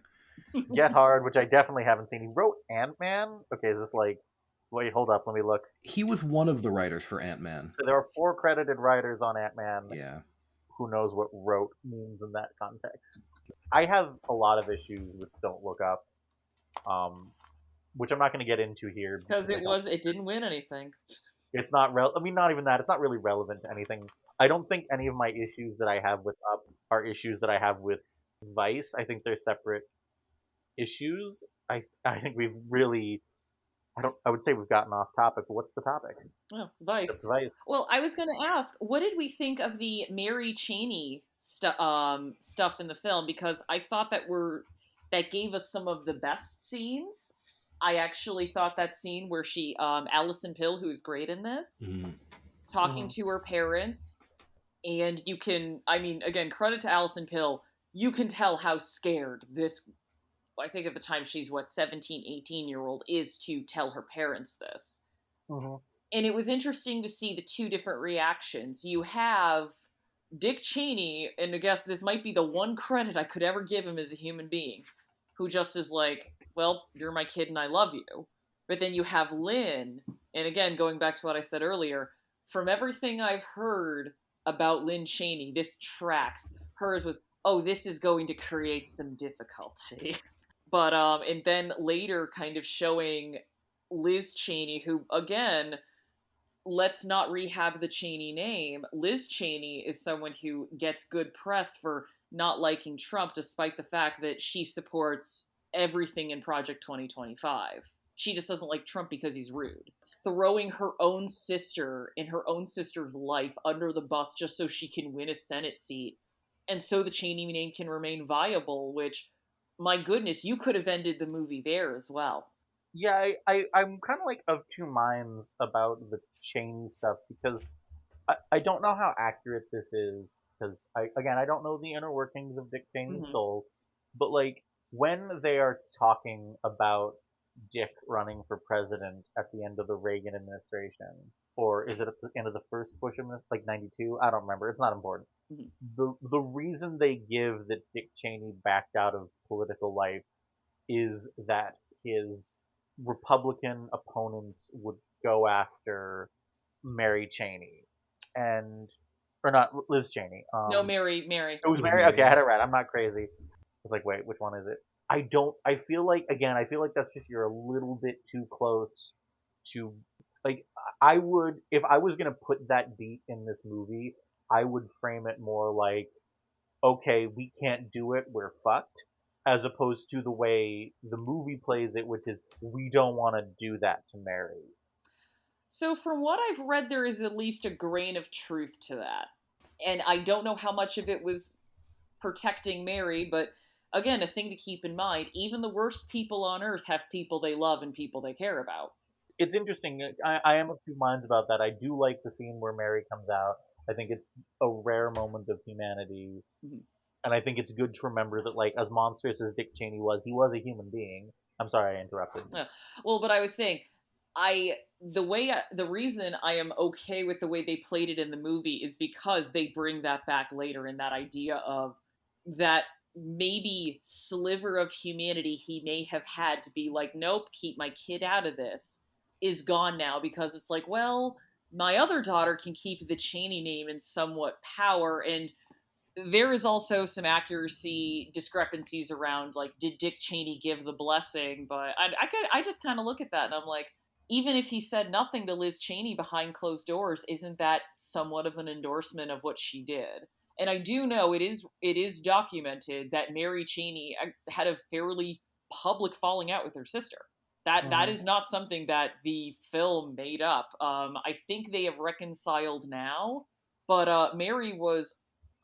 B: Get Hard, which I definitely haven't seen. He wrote Ant-Man? Okay, is this like... Wait, hold up, let me look.
D: He was one of the writers for Ant-Man.
B: So there are 4 credited writers on Ant-Man.
D: Yeah.
B: Who knows what wrote means in that context. I have a lot of issues with Don't Look Up. which I'm not going to get into here
C: Because
B: because
C: it didn't win anything.
B: it's not I mean, not even that. It's not really relevant to anything. I don't think any of my issues that I have with Up are issues that I have with Vice. I think they're separate issues. I think we've really I would say we've gotten off topic, but what's the topic?
C: Oh, Vice.
B: Except Vice.
C: Well, I was going to ask, what did we think of the Mary Cheney stuff in the film? Because I thought that gave us some of the best scenes. I actually thought that scene where she, Allison Pill, who's great in this, talking to her parents, and you can, I mean, again, credit to Allison Pill, you can tell how scared this, I think at the time she's 17, 18-year-old, is to tell her parents this.
B: Mm-hmm.
C: And it was interesting to see the two different reactions. You have Dick Cheney, and I guess this might be the one credit I could ever give him as a human being, who just is like, well, you're my kid and I love you. But then you have Lynn, and again, going back to what I said earlier, from everything I've heard about Lynn Cheney, this tracks. Hers was, oh, this is going to create some difficulty. But, and then later kind of showing Liz Cheney, who, again, let's not rehab the Cheney name. Liz Cheney is someone who gets good press for not liking Trump, despite the fact that she supports everything in Project 2025. She just doesn't like Trump because he's rude. Throwing her own sister and her own sister's life under the bus just so she can win a Senate seat, and so the Cheney name can remain viable, which, my goodness, you could have ended the movie there as well.
B: Yeah, I'm kind of like of two minds about the Cheney stuff because I don't know how accurate this is because I don't know the inner workings of Dick Cheney's soul, but like when they are talking about Dick running for president at the end of the Reagan administration, or is it at the end of the first Bush administration, like 92? I don't remember. It's not important. The reason they give that Dick Cheney backed out of political life is that his Republican opponents would go after Mary Cheney and or not Liz Cheney.
C: No, Mary.
B: It was Mary. Okay, I had it right. I'm not crazy. I was like, wait, which one is it? I don't. I feel like again. I feel like that's just you're a little bit too close to like. I would if I was gonna put that beat in this movie, I would frame it more like, okay, we can't do it, we're fucked, as opposed to the way the movie plays it, which is we don't want to do that to Mary.
C: So, from what I've read, there is at least a grain of truth to that. And I don't know how much of it was protecting Mary, but again, a thing to keep in mind, even the worst people on earth have people they love and people they care about.
B: It's interesting. I am of two minds about that. I do like the scene where Mary comes out. I think it's a rare moment of humanity.
C: Mhm.
B: And I think it's good to remember that, like, as monstrous as Dick Cheney was, he was a human being. I'm sorry I interrupted.
C: Well, but I was saying, the reason I am okay with the way they played it in the movie is because they bring that back later in that idea of that maybe sliver of humanity he may have had to be like, nope, keep my kid out of this, is gone now because it's like, well, my other daughter can keep the Cheney name in somewhat power, and there is also some accuracy discrepancies around like, did Dick Cheney give the blessing? But I just kind of look at that and I'm like, even if he said nothing to Liz Cheney behind closed doors, isn't that somewhat of an endorsement of what she did? And I do know it is documented that Mary Cheney had a fairly public falling out with her sister. That is not something that the film made up. I think they have reconciled now, but Mary was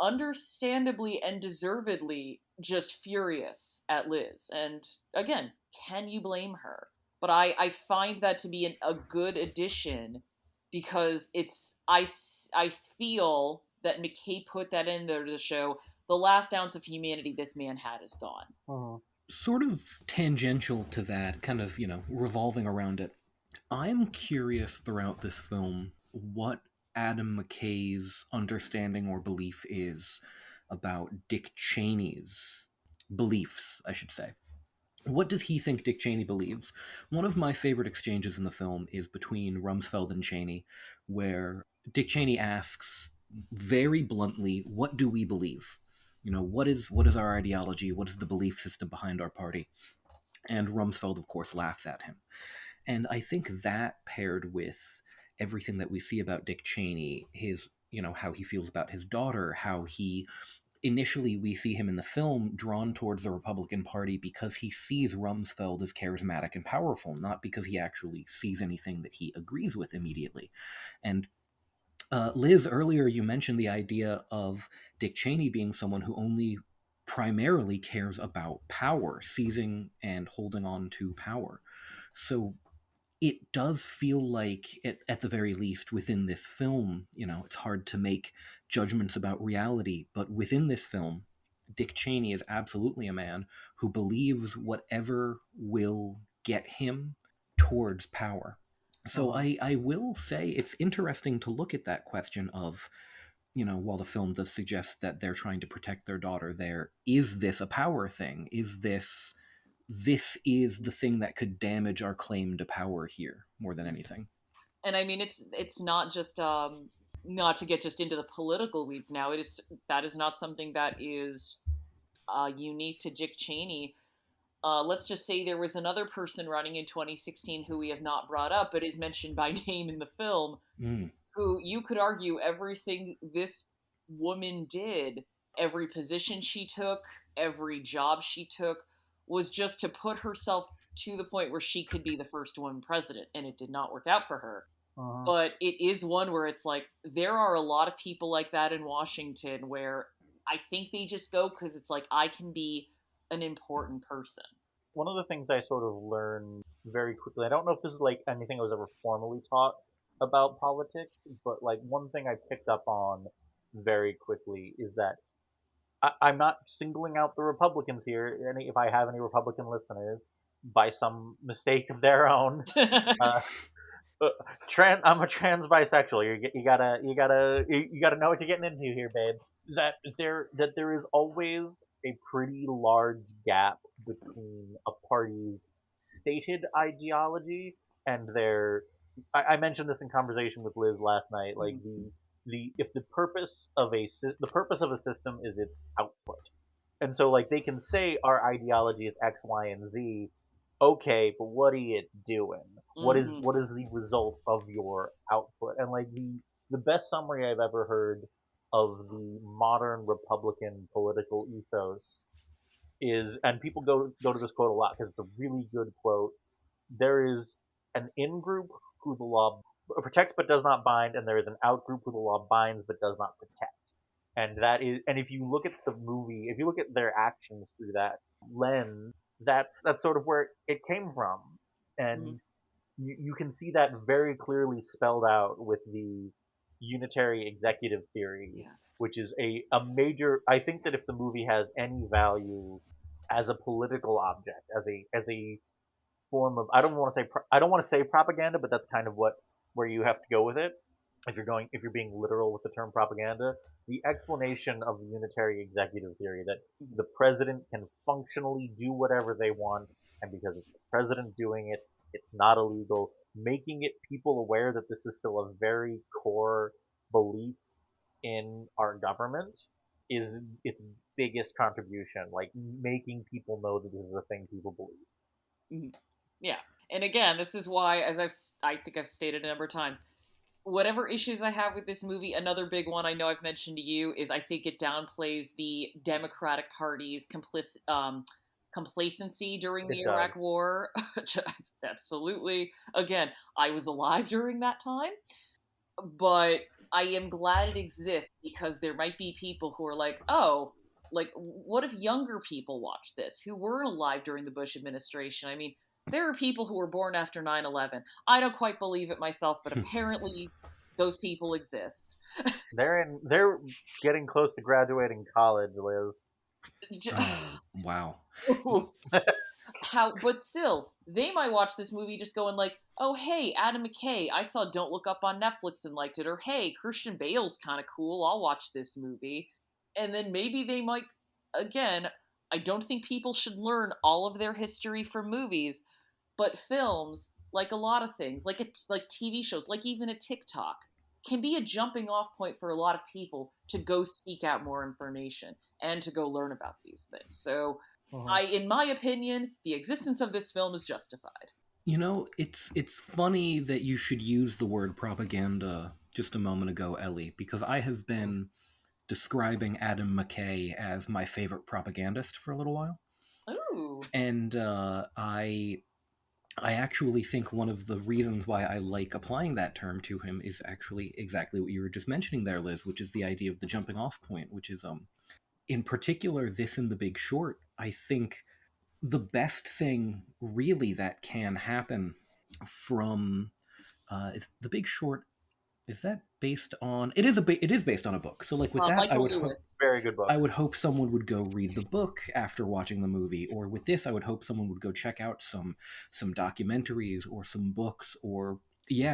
C: understandably and deservedly just furious at Liz. And again, can you blame her? But I find that to be a good addition because I feel that McKay put that in there to show the last ounce of humanity this man had is gone.
B: Mm-hmm.
D: Sort of tangential to that, kind of, revolving around it. I'm curious throughout this film what Adam McKay's understanding or belief is about Dick Cheney's beliefs, I should say. What does he think Dick Cheney believes? One of my favorite exchanges in the film is between Rumsfeld and Cheney, where Dick Cheney asks very bluntly, what do we believe? What is our ideology? What is the belief system behind our party? And Rumsfeld, of course, laughs at him. And I think that paired with everything that we see about Dick Cheney, his, how he feels about his daughter, how he initially we see him in the film drawn towards the Republican Party because he sees Rumsfeld as charismatic and powerful, not because he actually sees anything that he agrees with immediately. And Liz, earlier you mentioned the idea of Dick Cheney being someone who only primarily cares about power, seizing and holding on to power. So it does feel like, at the very least, within this film, it's hard to make judgments about reality, but within this film, Dick Cheney is absolutely a man who believes whatever will get him towards power. So I will say it's interesting to look at that question of, while the film does suggest that they're trying to protect their daughter there, is this a power thing? Is this the thing that could damage our claim to power here more than anything?
C: And I mean, it's not just not to get just into the political weeds now. That is not something that is unique to Dick Cheney. Let's just say there was another person running in 2016 who we have not brought up, but is mentioned by name in the film, who you could argue everything this woman did, every position she took, every job she took, was just to put herself to the point where she could be the first woman president, and it did not work out for her. But it is one where it's like, there are a lot of people like that in Washington where I think they just go because it's like, I can be an important person.
B: One of the things I sort of learned very quickly, I don't know if this is like anything I was ever formally taught about politics, but like one thing I picked up on very quickly is that I'm not singling out the Republicans here. If I have any Republican listeners, by some mistake of their own, uh, I'm a trans bisexual. You gotta know what you're getting into here, babes. That there is always a pretty large gap between a party's stated ideology and their. I mentioned this in conversation with Liz last night. Like the if the purpose of a system is its output, and so like they can say our ideology is X, Y, and Z. Okay, but what are you doing? What is the result of your output? And like the best summary I've ever heard of the modern Republican political ethos is, and people go to this quote a lot because it's a really good quote. There is an in group who the law protects but does not bind, and there is an out group who the law binds but does not protect. And if you look at the movie, if you look at their actions through that lens, that's sort of where it came from, and you can see that very clearly spelled out with the unitary executive theory, which is a major. I think that if the movie has any value as a political object, as a form of, I don't want to say propaganda, but that's kind of where you have to go with it. If you're being literal with the term propaganda, the explanation of the unitary executive theory that the president can functionally do whatever they want, and because it's the president doing it, it's not illegal, making it people aware that this is still a very core belief in our government is its biggest contribution, like making people know that this is a thing people believe.
C: Yeah. And again, this is why, as I think I've stated a number of times, whatever issues I have with this movie, another big one I know I've mentioned to you is I think it downplays the Democratic Party's complacency during the Iraq War. Absolutely. Again, I was alive during that time, but I am glad it exists because there might be people who are like, oh, like, what if younger people watch this who weren't alive during the Bush administration? I mean, there are people who were born after 9/11. I don't quite believe it myself, but apparently those people exist.
B: They're getting close to graduating college, Liz.
D: Oh, wow.
C: But still, they might watch this movie just going like, oh, hey, Adam McKay, I saw Don't Look Up on Netflix and liked it, or hey, Christian Bale's kind of cool, I'll watch this movie. And then maybe they might, again, I don't think people should learn all of their history from movies, but films, like a lot of things, like TV shows, like even a TikTok, can be a jumping off point for a lot of people to go seek out more information and to go learn about these things. So In my opinion, the existence of this film is justified.
D: You know, it's funny that you should use the word propaganda just a moment ago, Ellie, because I have been describing Adam McKay as my favorite propagandist for a little while.
C: Ooh.
D: And I actually think one of the reasons why I like applying that term to him is actually exactly what you were just mentioning there, Liz, which is the idea of the jumping off point, which is in particular this in The Big Short. I think the best thing really that can happen from is The Big Short, is that based on, it is based on a book, so like with that
C: Michael Lewis.
B: Very good book.
D: I would hope someone would go read the book after watching the movie, or with this I would hope someone would go check out some documentaries or some books, or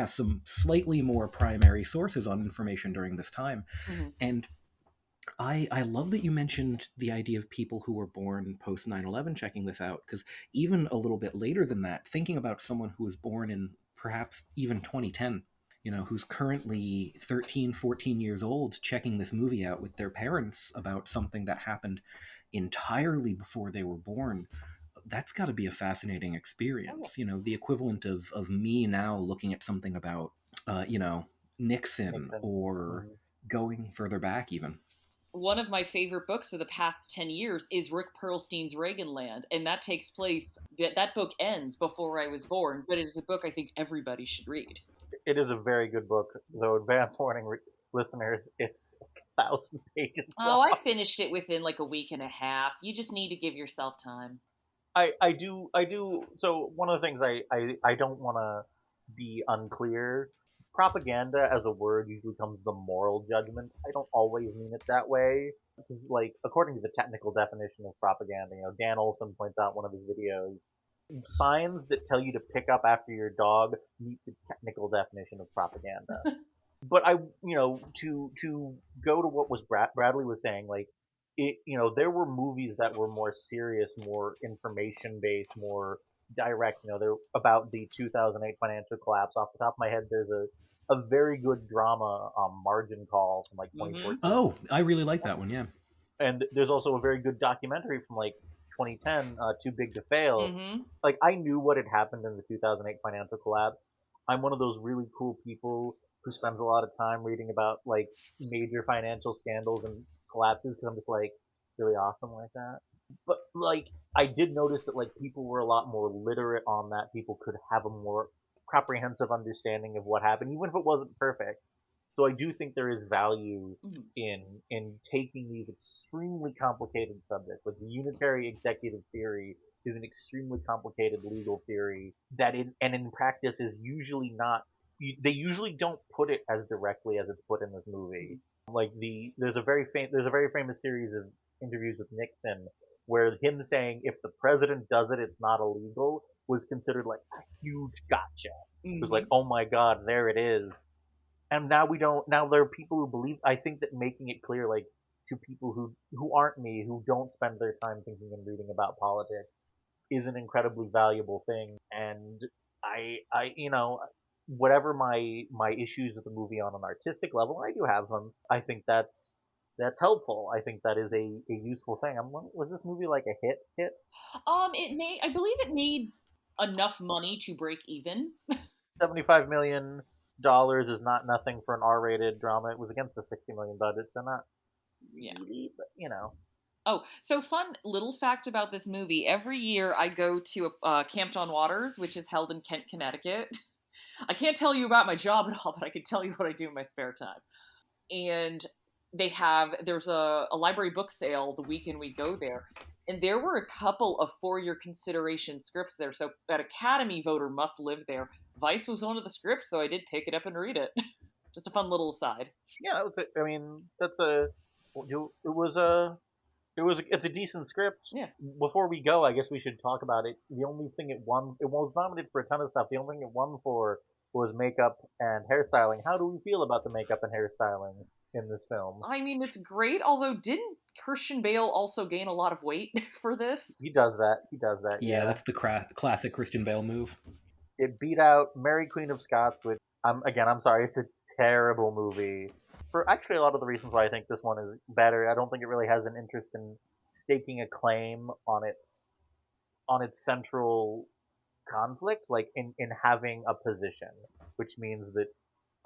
D: some slightly more primary sources on information during this time. And I love that you mentioned the idea of people who were born post 9/11 checking this out, because even a little bit later than that, thinking about someone who was born in perhaps even 2010, who's currently 13, 14 years old, checking this movie out with their parents about something that happened entirely before they were born, that's got to be a fascinating experience. The equivalent of me now looking at something about, Nixon. Or going further back even.
C: One of my favorite books of the past 10 years is Rick Perlstein's Reaganland, and that takes place, that book ends before I was born, but it is a book I think everybody should read.
B: It is a very good book, though advance warning listeners, it's 1,000 pages long.
C: I finished it within like a week and a half. You just need to give yourself time.
B: I do, so one of the things I don't want to be unclear. Propaganda as a word usually comes the moral judgment. I don't always mean it that way. Because, like, according to the technical definition of propaganda, Dan Olson points out in one of his videos, signs that tell you to pick up after your dog meet the technical definition of propaganda. But to go to what was Bradley was saying, like, there were movies that were more serious, more information based, more direct. They're about the 2008 financial collapse. Off the top of my head, there's a very good drama, Margin Call from like 2014.
D: Oh, I really like that one. Yeah.
B: And there's also a very good documentary from like 2010, Too Big to Fail. Like, I knew what had happened in the 2008 financial collapse. I'm one of those really cool people who spends a lot of time reading about like major financial scandals and collapses because I'm just like really awesome like that. But like, I did notice that like people were a lot more literate on that. People could have a more comprehensive understanding of what happened, even if it wasn't perfect. So I do think there is value in taking these extremely complicated subjects. Like the unitary executive theory is an extremely complicated legal theory that in practice is usually not. They usually don't put it as directly as it's put in this movie. Like there's a very famous series of interviews with Nixon where him saying if the president does it, it's not illegal was considered like a huge gotcha. It was like, oh my god, there it is. And now we don't. Now there are people who believe. I think that making it clear, like to people who aren't me, who don't spend their time thinking and reading about politics, is an incredibly valuable thing. And whatever my issues with the movie on an artistic level, I do have them. I think that's helpful. I think that is a useful thing. Was this movie like a hit?
C: I believe it made enough money to break even.
B: $75 million is not nothing for an R-rated drama. It was against the $60 million budget, so not really, but
C: Oh, so fun little fact about this movie. Every year I go to Camped on Waters, which is held in Kent, Connecticut. I can't tell you about my job at all, but I can tell you what I do in my spare time. And there's a library book sale the weekend we go there. And there were a couple of for-your consideration scripts there. So that Academy voter must live there. Vice was one of the scripts, so I did pick it up and read it. Just a fun little aside.
B: Yeah, it's a decent script.
C: Yeah.
B: Before we go, I guess we should talk about it. The only thing it was nominated for a ton of stuff. The only thing it won for was makeup and hairstyling. How do we feel about the makeup and hairstyling in this film?
C: I mean, it's great, although didn't Christian Bale also gain a lot of weight for this?
B: He does that.
D: Yeah, that's the classic Christian Bale move.
B: It beat out Mary Queen of Scots, which I'm sorry, it's a terrible movie. for actually a lot of the reasons why I think this one is better. I don't think it really has an interest in staking a claim on its central conflict, like in having a position, which means that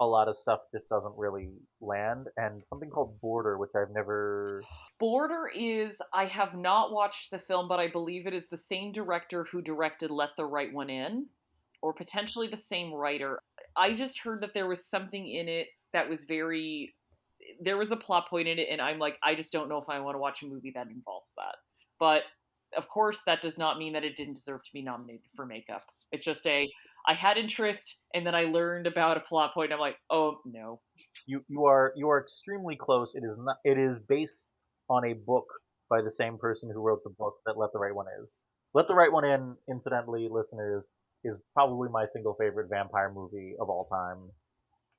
B: a lot of stuff just doesn't really land. And something called Border, which I've never.
C: Border is, I have not watched the film, but I believe it is the same director who directed Let the Right One In, or potentially the same writer. I just heard that there was something in it that was there was a plot point in it, and I'm like, I just don't know if I want to watch a movie that involves that. But of course, that does not mean that it didn't deserve to be nominated for makeup. It's just I had interest, and then I learned about a plot point. And I'm like, oh no.
B: You are extremely close. It is not. It is based on a book by the same person who wrote the book that Let the Right One is. Let the Right One In, incidentally, listeners, is probably my single favorite vampire movie of all time.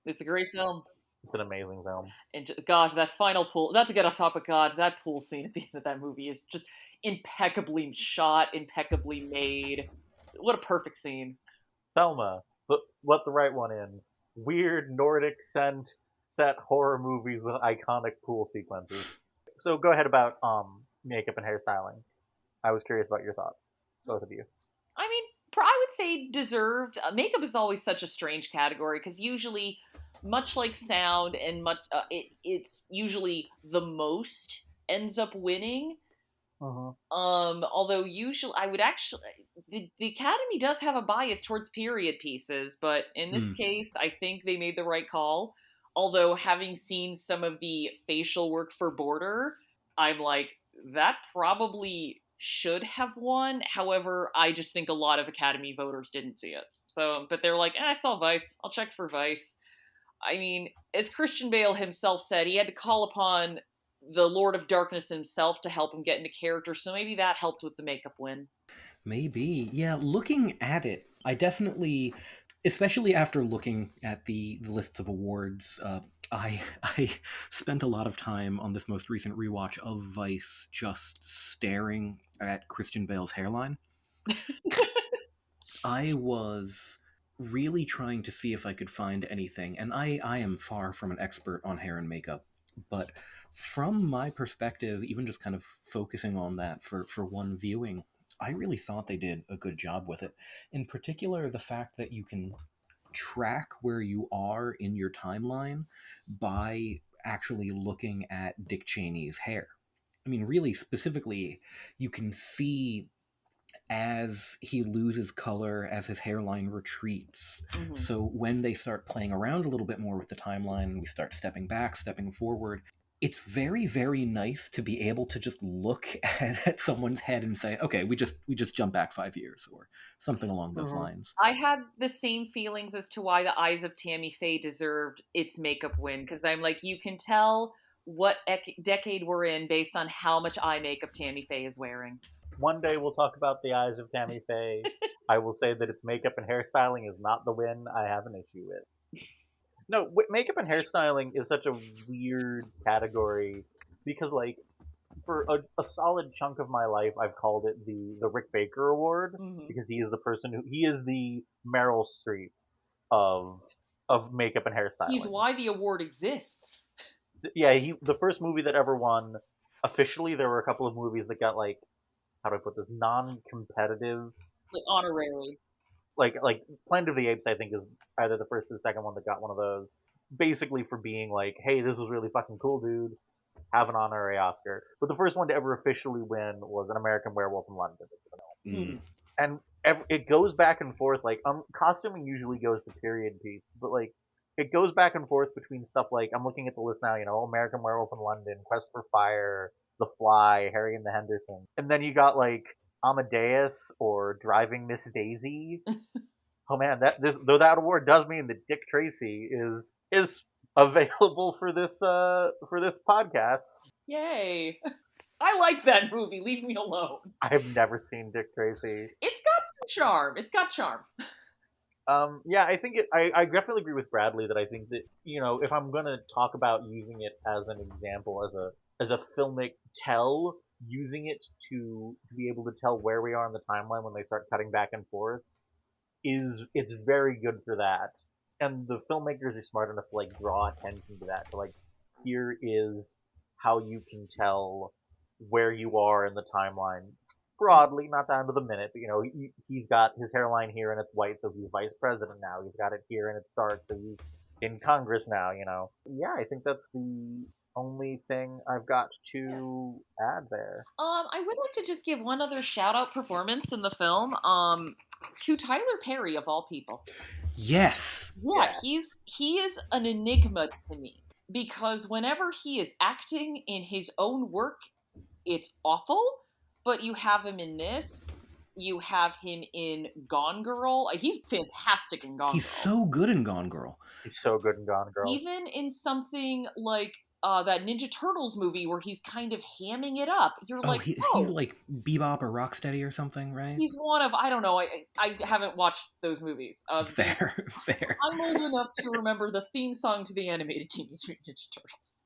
C: It's a great film.
B: It's an amazing film.
C: And God, that final pool, not to get off topic, God, that pool scene at the end of that movie is just impeccably shot, impeccably made. What a perfect scene.
B: Thelma, Let the Right One In. Weird Nordic set horror movies with iconic pool sequences. So go ahead about makeup and hairstyling. I was curious about your thoughts, both of you.
C: I mean, I would say deserved. Makeup is always such a strange category because usually, much like sound and it's usually the most ends up winning. Although usually I would actually the Academy does have a bias towards period pieces, but in this case, I think they made the right call. Although having seen some of the facial work for Border, I'm like, that probably should have won. However, I just think a lot of Academy voters didn't see it. So, but they're like, I saw Vice. I'll check for Vice. I mean, as Christian Bale himself said, he had to call upon the Lord of Darkness himself to help him get into character, so maybe that helped with the makeup win.
D: Maybe. Yeah, looking at it, I definitely, especially after looking at the lists of awards, I spent a lot of time on this most recent rewatch of Vice just staring at Christian Bale's hairline. I was really trying to see if I could find anything, and I am far from an expert on hair and makeup, but from my perspective, even just kind of focusing on that for one viewing, I really thought they did a good job with it. In particular, the fact that you can track where you are in your timeline by actually looking at Dick Cheney's hair. I mean, really specifically, you can see as he loses color, as his hairline retreats.
C: Mm-hmm.
D: So when they start playing around a little bit more with the timeline, we start stepping back, stepping forward. It's very, very nice to be able to just look at someone's head and say, okay, we just jump back 5 years or something along those lines.
C: I had the same feelings as to why The Eyes of Tammy Faye deserved its makeup win, because I'm like, you can tell what decade we're in based on how much eye makeup Tammy Faye is wearing.
B: One day we'll talk about The Eyes of Tammy Faye. I will say that its makeup and hairstyling is not the win I have an issue with. No, makeup and hairstyling is such a weird category because, like, for a solid chunk of my life, I've called it the Rick Baker Award because he is the person he is the Meryl Streep of makeup and hairstyling.
C: He's why the award exists.
B: So, yeah, the first movie that ever won officially. There were a couple of movies that got, like, how do I put this, non-competitive,
C: like honorary.
B: Like Planet of the Apes, I think, is either the first or the second one that got one of those. Basically for being like, hey, this was really fucking cool, dude. Have an honorary Oscar. But the first one to ever officially win was An American Werewolf in London. And it goes back and forth. Like, costuming usually goes to period piece, but like, it goes back and forth between stuff like, I'm looking at the list now, American Werewolf in London, Quest for Fire, The Fly, Harry and the Henderson. And then you got like Amadeus or Driving Miss Daisy. Oh man, though that award does mean that Dick Tracy is available for this podcast.
C: Yay. I like that movie. Leave me alone.
B: I have never seen Dick Tracy.
C: It's got some charm. It's got charm.
B: Yeah, I think I definitely agree with Bradley that I think that, if I'm gonna talk about using it as an example, as a filmic tell, using it to be able to tell where we are in the timeline when they start cutting back and forth, it's very good for that. And the filmmakers are smart enough to like draw attention to that, to like here is how you can tell where you are in the timeline broadly, not down to the minute, but he's got his hairline here and it's white, so he's vice president now. He's got it here and it's dark, so he's in Congress now. Yeah, I think that's the only thing I've got to add there.
C: I would like to just give one other shout out performance in the film, to Tyler Perry of all people.
D: Yes.
C: Yeah,
B: Yes.
C: he is an enigma to me because whenever he is acting in his own work, it's awful. But you have him in this. You have him in Gone Girl. He's fantastic in Gone
D: He's
C: Girl.
D: so good in Gone Girl.
B: He's so good in Gone Girl.
C: Even in something like that Ninja Turtles movie where he's kind of hamming it up. You're like,
D: is he like Bebop or Rocksteady or something, right?
C: He's one of, I don't know, I haven't watched those movies.
D: Fair.
C: I'm old enough to remember the theme song to the animated Teenage Mutant Ninja Turtles.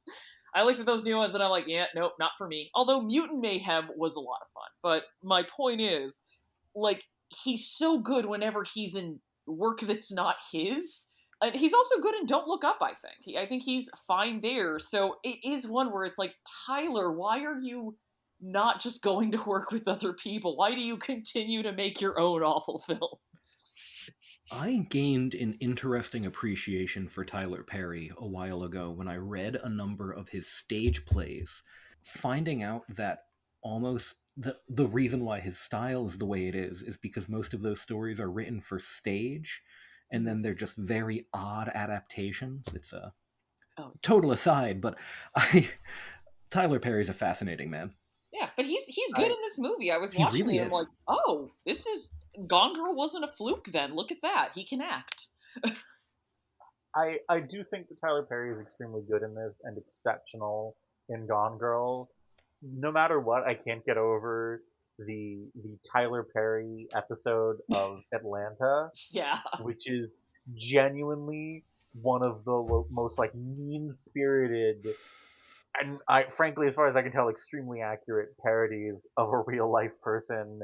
C: I looked at those new ones and I'm like, yeah, nope, not for me. Although Mutant Mayhem was a lot of fun. But my point is, like, he's so good whenever he's in work that's not his. And he's also good in Don't Look Up, I think. I think he's fine there. So it is one where it's like, Tyler, why are you not just going to work with other people? Why do you continue to make your own awful films?
D: I gained an interesting appreciation for Tyler Perry a while ago when I read a number of his stage plays, finding out that almost the reason why his style is the way it is because most of those stories are written for stage, and then they're just very odd adaptations. It's a total aside, but Tyler Perry's a fascinating man.
C: Yeah, but he's good in this movie. I was watching
D: really
C: it and I'm like, oh, this is Gone Girl wasn't a fluke then. Look at that. He can act.
B: I do think that Tyler Perry is extremely good in this and exceptional in Gone Girl. No matter what, I can't get over the Tyler Perry episode of Atlanta.
C: Yeah.
B: Which is genuinely one of the most like mean-spirited and frankly, as far as I can tell, extremely accurate parodies of a real life person.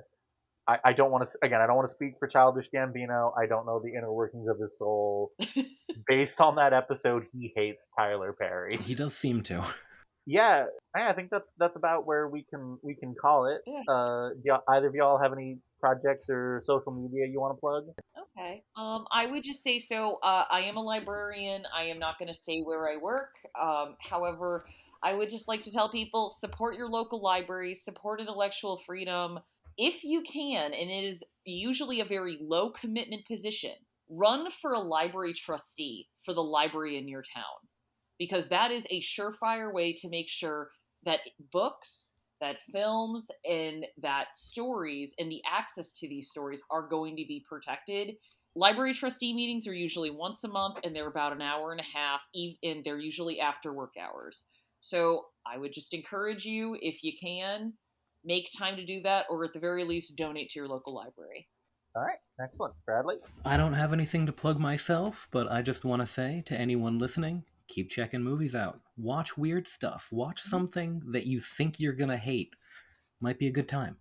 B: I don't want to I don't want to speak for Childish Gambino. I don't know the inner workings of his soul. Based on that episode, he hates Tyler Perry.
D: He does seem to.
B: Yeah, I think that's about where we can call it. Do either of y'all have any projects or social media you want to plug?
C: Okay. I would just say so. I am a librarian. I am not going to say where I work. However, I would just like to tell people support your local libraries, support intellectual freedom if you can, and it is usually a very low commitment position. Run for a library trustee for the library in your town because that is a surefire way to make sure that books, that films, and that stories and the access to these stories are going to be protected. Library trustee meetings are usually once a month and they're about an hour and a half, and they're usually after work hours. So I would just encourage you, if you can, make time to do that, or at the very least, donate to your local library.
B: All right, excellent. Bradley?
D: I don't have anything to plug myself, but I just want to say to anyone listening, keep checking movies out. Watch weird stuff. Watch something that you think you're going to hate. Might be a good time.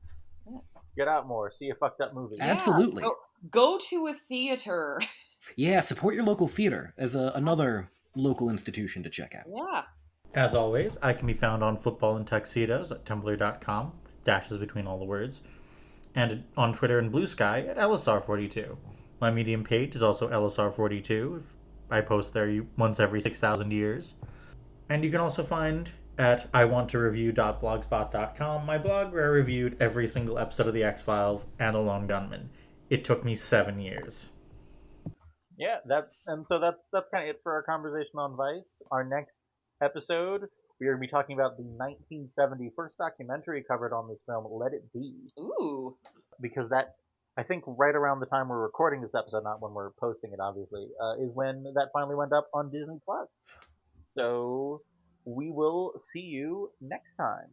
B: Get out more. See a fucked up movie.
C: Yeah,
D: Absolutely.
C: Go to a theater.
D: Yeah, support your local theater as another local institution to check out.
C: Yeah.
A: As always, I can be found on Football and Tuxedos at tumblr.com, with dashes between all the words, and on Twitter and Blue Sky at LSR42. My Medium page is also LSR42. I post there once every 6,000 years. And you can also find at iwanttoreview.blogspot.com my blog where I reviewed every single episode of The X-Files and The Lone Gunman. It took me 7 years.
B: Yeah, that's kind of it for our conversation on Vice. Our next episode, we are going to be talking about the 1970 first documentary covered on this film, Let It Be.
C: Ooh.
B: Because that, I think right around the time we're recording this episode, not when we're posting it, obviously, is when that finally went up on Disney+. So we will see you next time.